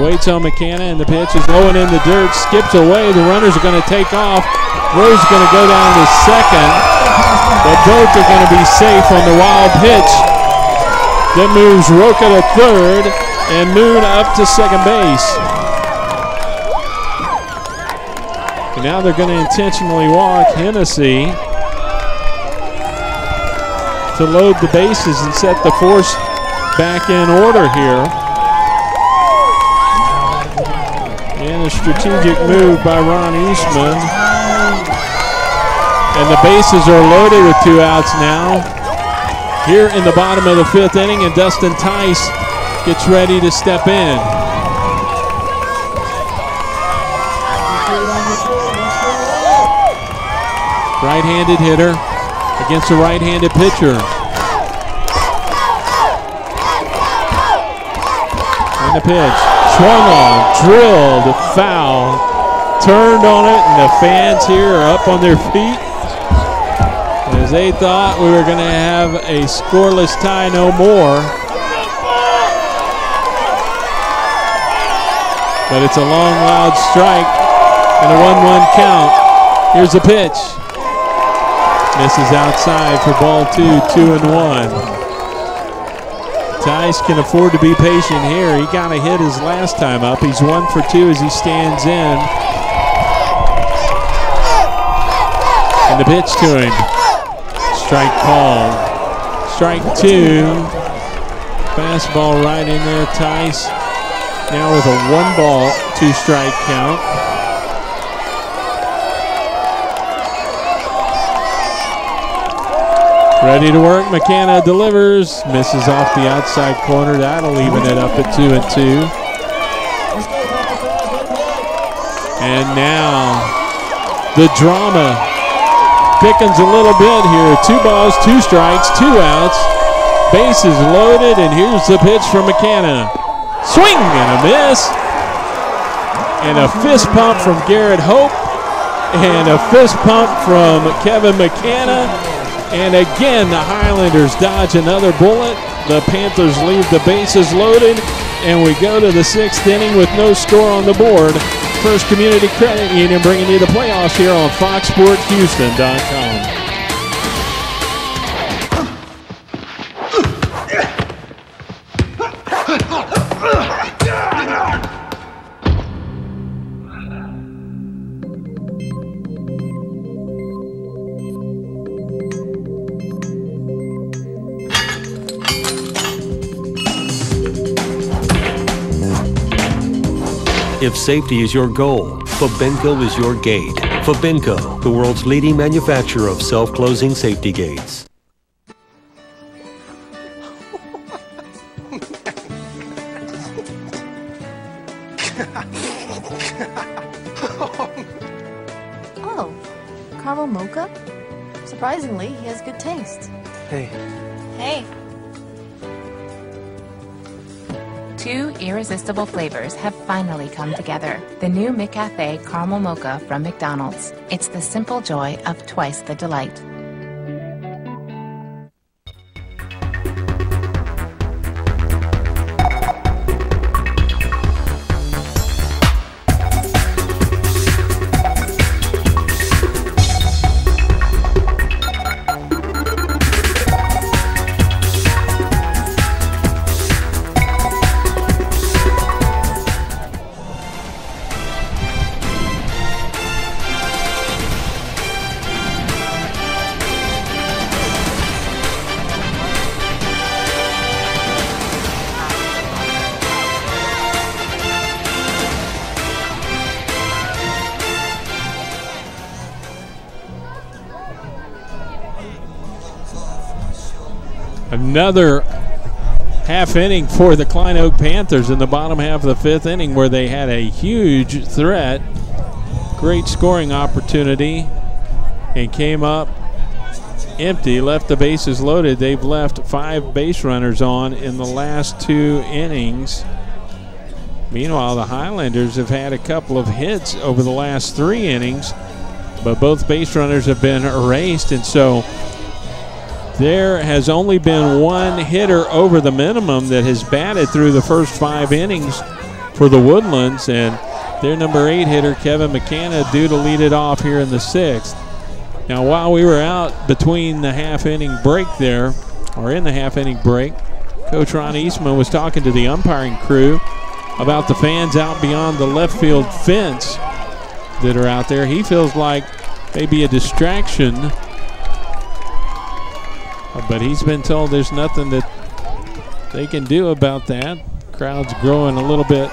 waits on McKenna, and the pitch is low and in the dirt, skips away. The runners are going to take off. Rose is going to go down to second, but both are going to be safe on the wild pitch. That moves Roca to third and Moon up to second base. And now they're going to intentionally walk Hennessy to load the bases and set the force back in order here. And a strategic move by Ron Eastman. And the bases are loaded with 2 outs now. Here in the bottom of the 5th inning, and Dustin Tice gets ready to step in. Right-handed hitter against a right-handed pitcher. And the pitch, swung on, drilled, foul, turned on it, and the fans here are up on their feet as they thought we were going to have a scoreless tie no more. But it's a long, loud strike and a 1-1 count. Here's the pitch. Misses outside for ball 2, 2-1. Tice can afford to be patient here. He got a hit his last time up. He's 1 for 2 as he stands in. And the pitch to him. Strike called. Strike 2. Fastball right in there. Tice now with a 1-ball, 2-strike count. Ready to work. McKenna delivers. Misses off the outside corner. That'll even it up at 2-2. And now the drama thickens a little bit here. 2 balls, 2 strikes, 2 outs. Bases loaded, and here's the pitch from McKenna. Swing and a miss. And a fist pump from Garrett Hope. And a fist pump from Kevin McKenna. And again, the Highlanders dodge another bullet. The Panthers leave the bases loaded, and we go to the 6th inning with no score on the board. First Community Credit Union bringing you the playoffs here on FoxSportsHouston.com. If safety is your goal, Fabinco is your gate. Fabinco, the world's leading manufacturer of self-closing safety gates. Oh, caramel mocha? Surprisingly, he has good taste. Hey. Hey. 2 irresistible flavors have finally come together. The new McCafe Caramel Mocha from McDonald's. It's the simple joy of twice the delight. Another half inning for the Klein Oak Panthers in the bottom half of the 5th inning, where they had a huge threat, great scoring opportunity, and came up empty, left the bases loaded. They've left 5 base runners on in the last 2 innings. Meanwhile, the Highlanders have had a couple of hits over the last 3 innings. but both base runners have been erased, and so there has only been one hitter over the minimum that has batted through the first 5 innings for the Woodlands, and their number 8 hitter, Kevin McKenna, due to lead it off here in the 6th. Now, while we were out between the half-inning break there, or in the half-inning break, Coach Ron Eastman was talking to the umpiring crew about the fans out beyond the left field fence that are out there. He feels like maybe a distraction, but he's been told there's nothing that they can do about that. Crowd's growing a little bit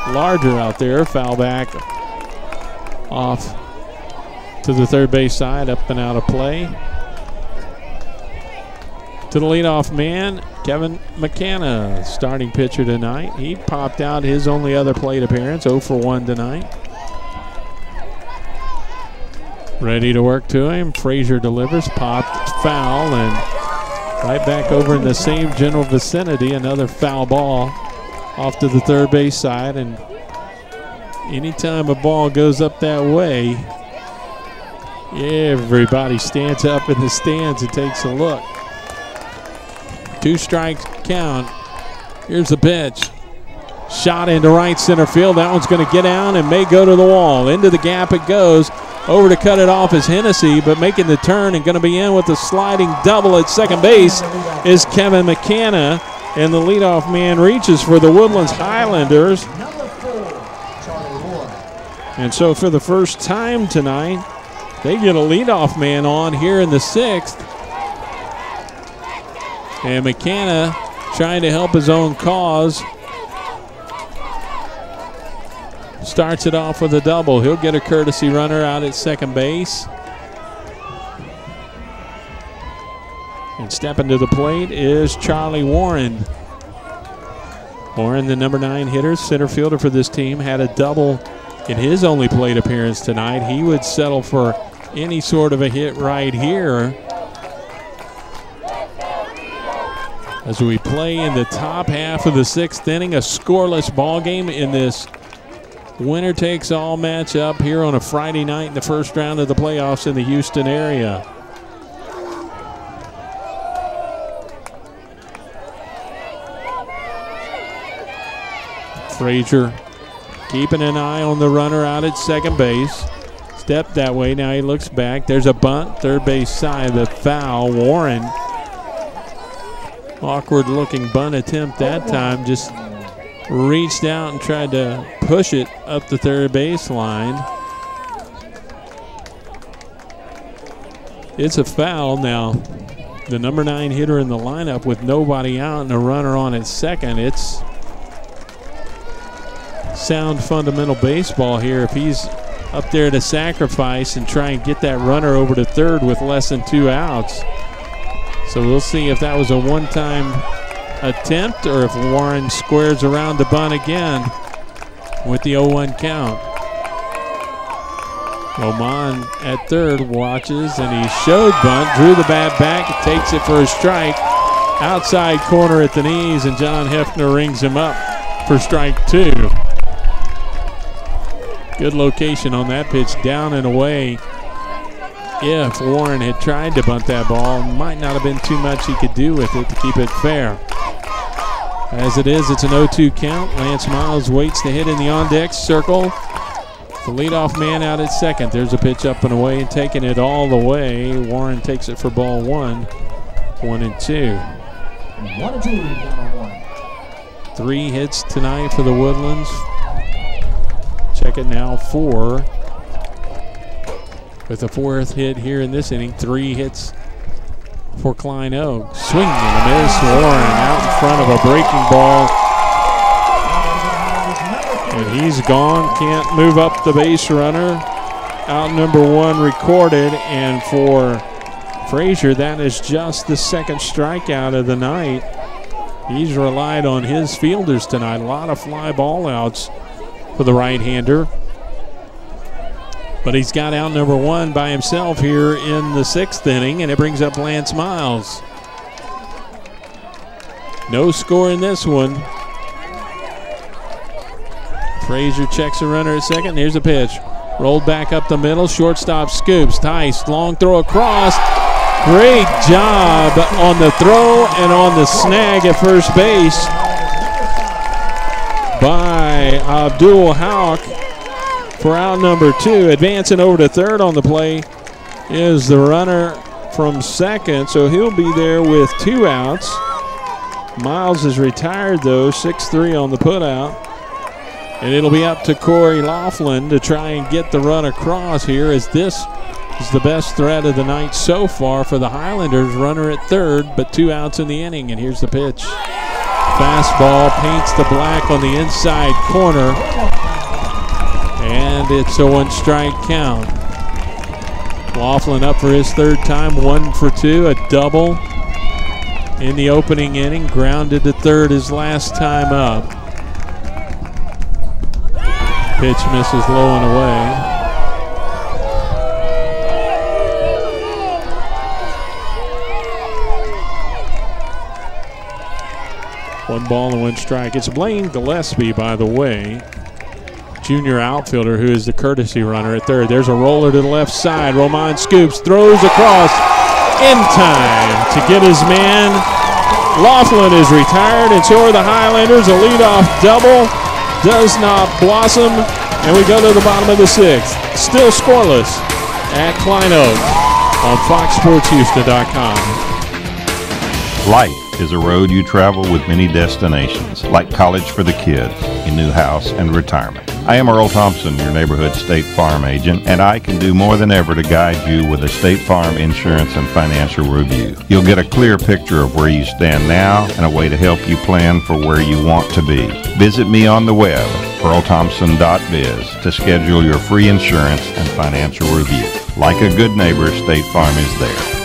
larger out there. Foul back off to the third base side, up and out of play. To the leadoff man, Kevin McKenna, starting pitcher tonight. He popped out his only other plate appearance, 0 for 1 tonight. Ready to work to him. Frazier delivers, popped, foul, and right back over in the same general vicinity. Another foul ball off to the third base side, and anytime a ball goes up that way, everybody stands up in the stands and takes a look. 2 strikes count. Here's the pitch. Shot into right center field. That one's going to get down and may go to the wall. Into the gap it goes. Over to cut it off is Hennessy, but making the turn and going to be in with a sliding double at second base is Kevin McKenna. And the leadoff man reaches for the Woodlands Highlanders. And so for the first time tonight, they get a leadoff man on here in the 6th. And McKenna trying to help his own cause. Starts it off with a double. He'll get a courtesy runner out at second base. And stepping to the plate is Charlie Warren. Warren, the number 9 hitter, center fielder for this team, had a double in his only plate appearance tonight. He would settle for any sort of a hit right here as we play in the top half of the 6th inning, a scoreless ball game in this winner-takes-all matchup here on a Friday night in the first round of the playoffs in the Houston area. Frazier keeping an eye on the runner out at second base. Stepped that way, now he looks back. There's a bunt, third base side, the foul. Warren, awkward looking bunt attempt that time, just reached out and tried to push it up the third base line. It's a foul. Now the number 9 hitter in the lineup with nobody out and a runner on at second. It's sound fundamental baseball here if he's up there to sacrifice and try and get that runner over to third with less than 2 outs. So we'll see if that was a one-time attempt or if Warren squares around the bunt again with the 0-1 count. Oman at third watches, and he showed bunt, drew the bat back, takes it for a strike. Outside corner at the knees, and John Hefner rings him up for strike 2. Good location on that pitch, down and away. If Warren had tried to bunt that ball, might not have been too much he could do with it to keep it fair. As it is, it's an 0-2 count. Lance Miles waits to hit in the on-deck circle. The leadoff man out at second. There's a pitch up and away and taking it all the way. Warren takes it for ball 1. 1-2. 1-2. 3 hits tonight for the Woodlands. Check it now, 4. With a 4th hit here in this inning, 3 hits for Klein Oak. Swing and a miss. Warren out in front of a breaking ball. And he's gone. Can't move up the base runner. Out number 1 recorded. And for Frazier, that is just the 2nd strikeout of the night. He's relied on his fielders tonight. A lot of fly ball outs for the right-hander. But he's got out number 1 by himself here in the 6th inning, and it brings up Lance Miles. No score in this one. Frazier checks a runner at second. Here's a pitch. Rolled back up the middle. Shortstop scoops. Tice, long throw across. Great job on the throw and on the snag at first base by Abdul Hauk for out number 2. Advancing over to third on the play is the runner from second, so he'll be there with 2 outs. Miles is retired, though, 6-3 on the putout. And it'll be up to Corey Laughlin to try and get the run across here, as this is the best threat of the night so far for the Highlanders. Runner at third, but 2 outs in the inning, and here's the pitch. Fastball paints the black on the inside corner, and it's a 1-strike count. Laughlin up for his 3rd time, 1 for 2, a double in the opening inning. Grounded to third his last time up. Pitch misses low and away. One ball and 1 strike. It's Blaine Gillespie, by the way, junior outfielder, who is the courtesy runner at third. There's a roller to the left side. Roman scoops, throws across in time to get his man. Laughlin is retired, and so are the Highlanders. A leadoff double does not blossom, and we go to the bottom of the 6th. Still scoreless at Klein Oak on FoxSportsHouston.com. Life is a road you travel with many destinations, like college for the kids, a new house, and retirement. I am Earl Thompson, your neighborhood State Farm agent, and I can do more than ever to guide you with a State Farm insurance and financial review. You'll get a clear picture of where you stand now and a way to help you plan for where you want to be. Visit me on the web, earlthompson.biz, to schedule your free insurance and financial review. Like a good neighbor, State Farm is there.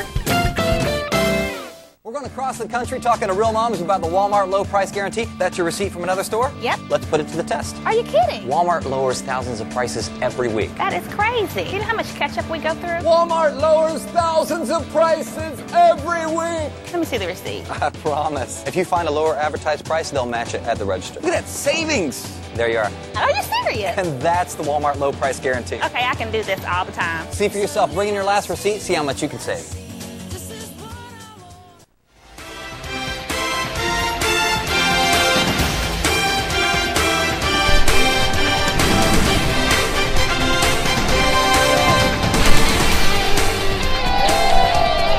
Across the country talking to real moms about the Walmart low price guarantee. That's your receipt from another store? Yep. Let's put it to the test. Are you kidding? Walmart lowers thousands of prices every week. That is crazy. You know how much ketchup we go through? Walmart lowers thousands of prices every week. Let me see the receipt. I promise. If you find a lower advertised price, they'll match it at the register. Look at that savings. There you are. Are you serious? And that's the Walmart low price guarantee. Okay, I can do this all the time. See for yourself. Bring in your last receipt. See how much you can save.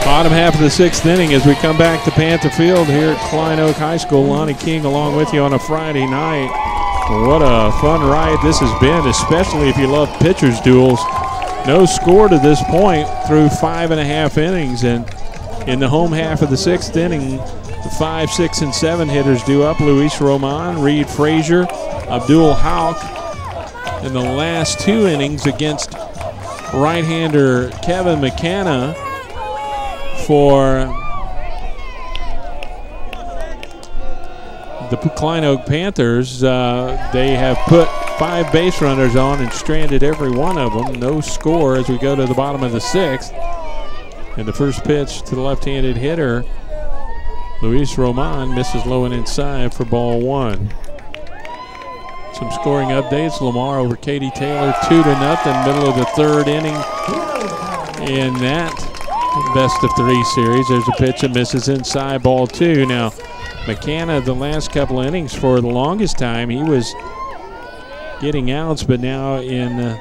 Bottom half of the 6th inning as we come back to Panther Field here at Klein Oak High School. Lonnie King along with you on a Friday night. What a fun ride this has been, especially if you love pitchers' duels. No score to this point through 5.5 innings, and in the home half of the 6th inning, the 5, 6, and 7 hitters due up. Luis Roman, Reed Frazier, Abdul Hauk. In the last 2 innings against right-hander Kevin McKenna for the Klein Oak Panthers. They have put 5 base runners on and stranded every one of them. No score as we go to the bottom of the 6th. And the first pitch to the left-handed hitter, Luis Roman, misses low and inside for ball 1. Some scoring updates. Lamar over Katie Taylor, 2-0, middle of the 3rd inning in that best-of-3 series. There's a pitch that misses inside, ball 2. Now, McKenna, the last couple innings for the longest time, he was getting outs, but now in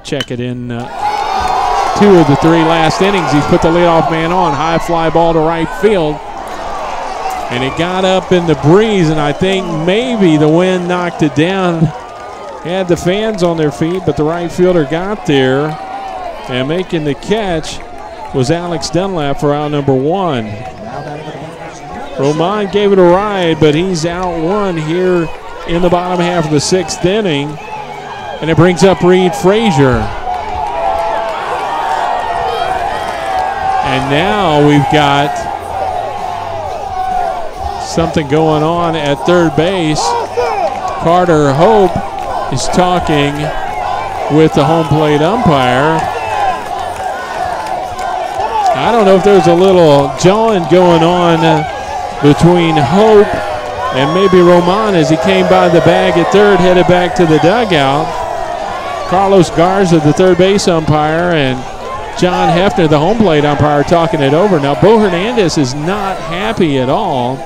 check it in 2 of the 3 last innings, he's put the leadoff man on. High fly ball to right field, and it got up in the breeze, and I think maybe the wind knocked it down. Had the fans on their feet, but the right fielder got there, and making the catch was Alex Dunlap for out number 1. Roman gave it a ride, but he's out 1 here in the bottom half of the 6th inning, and it brings up Reed Frazier. And now we've got something going on at third base. Carter Hope is talking with the home plate umpire. I don't know if there's a little jawing going on between Hope and maybe Roman as he came by the bag at third, headed back to the dugout. Carlos Garza, the third base umpire, and John Hefner, the home plate umpire, talking it over. Now, Bo Hernandez is not happy at all.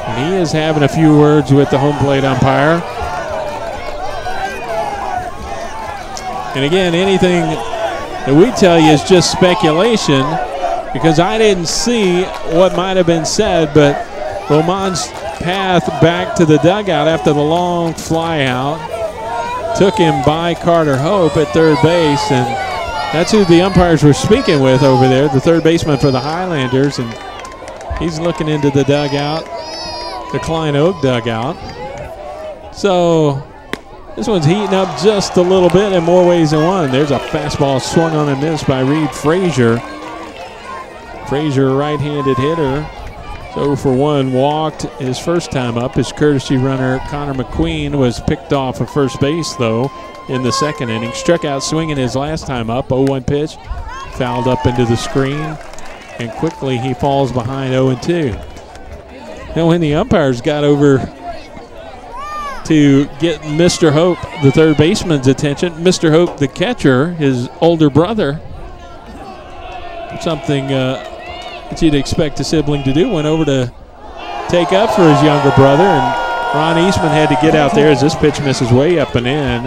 And he is having a few words with the home plate umpire. And again, anything that we tell you is just speculation because I didn't see what might have been said, but Roman's path back to the dugout after the long fly out took him by Carter Hope at third base, and that's who the umpires were speaking with over there, the third baseman for the Highlanders, and he's looking into the dugout, the Klein Oak dugout. So this one's heating up just a little bit in more ways than one. There's a fastball swung on and missed by Reed Frazier. Frazier, a right-handed hitter. 0 for 1, walked his first time up. His courtesy runner, Connor McQueen, was picked off of first base, though, in the second inning. Struck out swinging his last time up. 0-1 pitch. Fouled up into the screen. And quickly he falls behind 0-2. Now when the umpires got over to get Mr. Hope, the third baseman's attention, Mr. Hope, the catcher, his older brother, something that you'd expect a sibling to do, went over to take up for his younger brother, and Ron Eastman had to get out there as this pitch misses way up and in,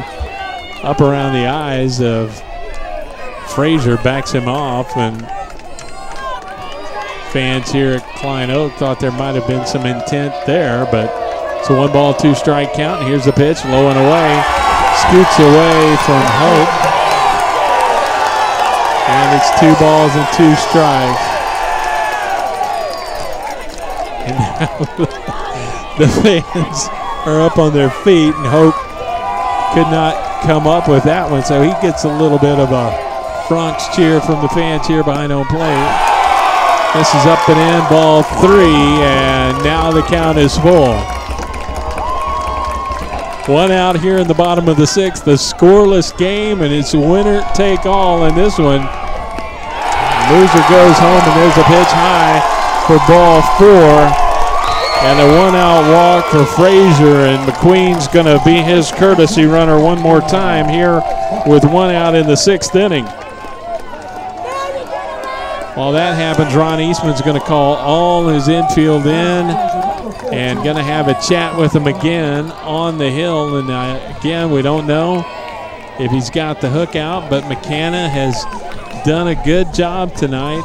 up around the eyes of Frazier, backs him off, and fans here at Klein Oak thought there might have been some intent there, but it's a 1-ball, 2-strike count. Here's the pitch, low and away, scoots away from Hope, and it's 2 balls and 2 strikes. And now the fans are up on their feet, and Hope could not come up with that one, so he gets a little bit of a Bronx cheer from the fans here behind home plate. This is up and in, ball 3, and now the count is full. 1 out here in the bottom of the 6th, the scoreless game, and it's winner take all in this one. Loser goes home, and there's a pitch high for ball 4, and a 1-out walk for Frazier, and McQueen's going to be his courtesy runner one more time here with 1 out in the 6th inning. While that happens, Ron Eastman's going to call all his infield in and going to have a chat with him again on the hill. And again, we don't know if he's got the hook out, but McCanna has done a good job tonight.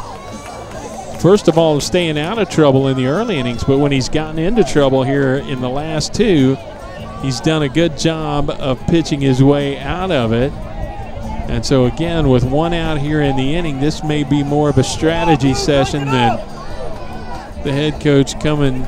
First of all, staying out of trouble in the early innings, but when he's gotten into trouble here in the last 2, he's done a good job of pitching his way out of it. And so again, with 1 out here in the inning, this may be more of a strategy session than the head coach coming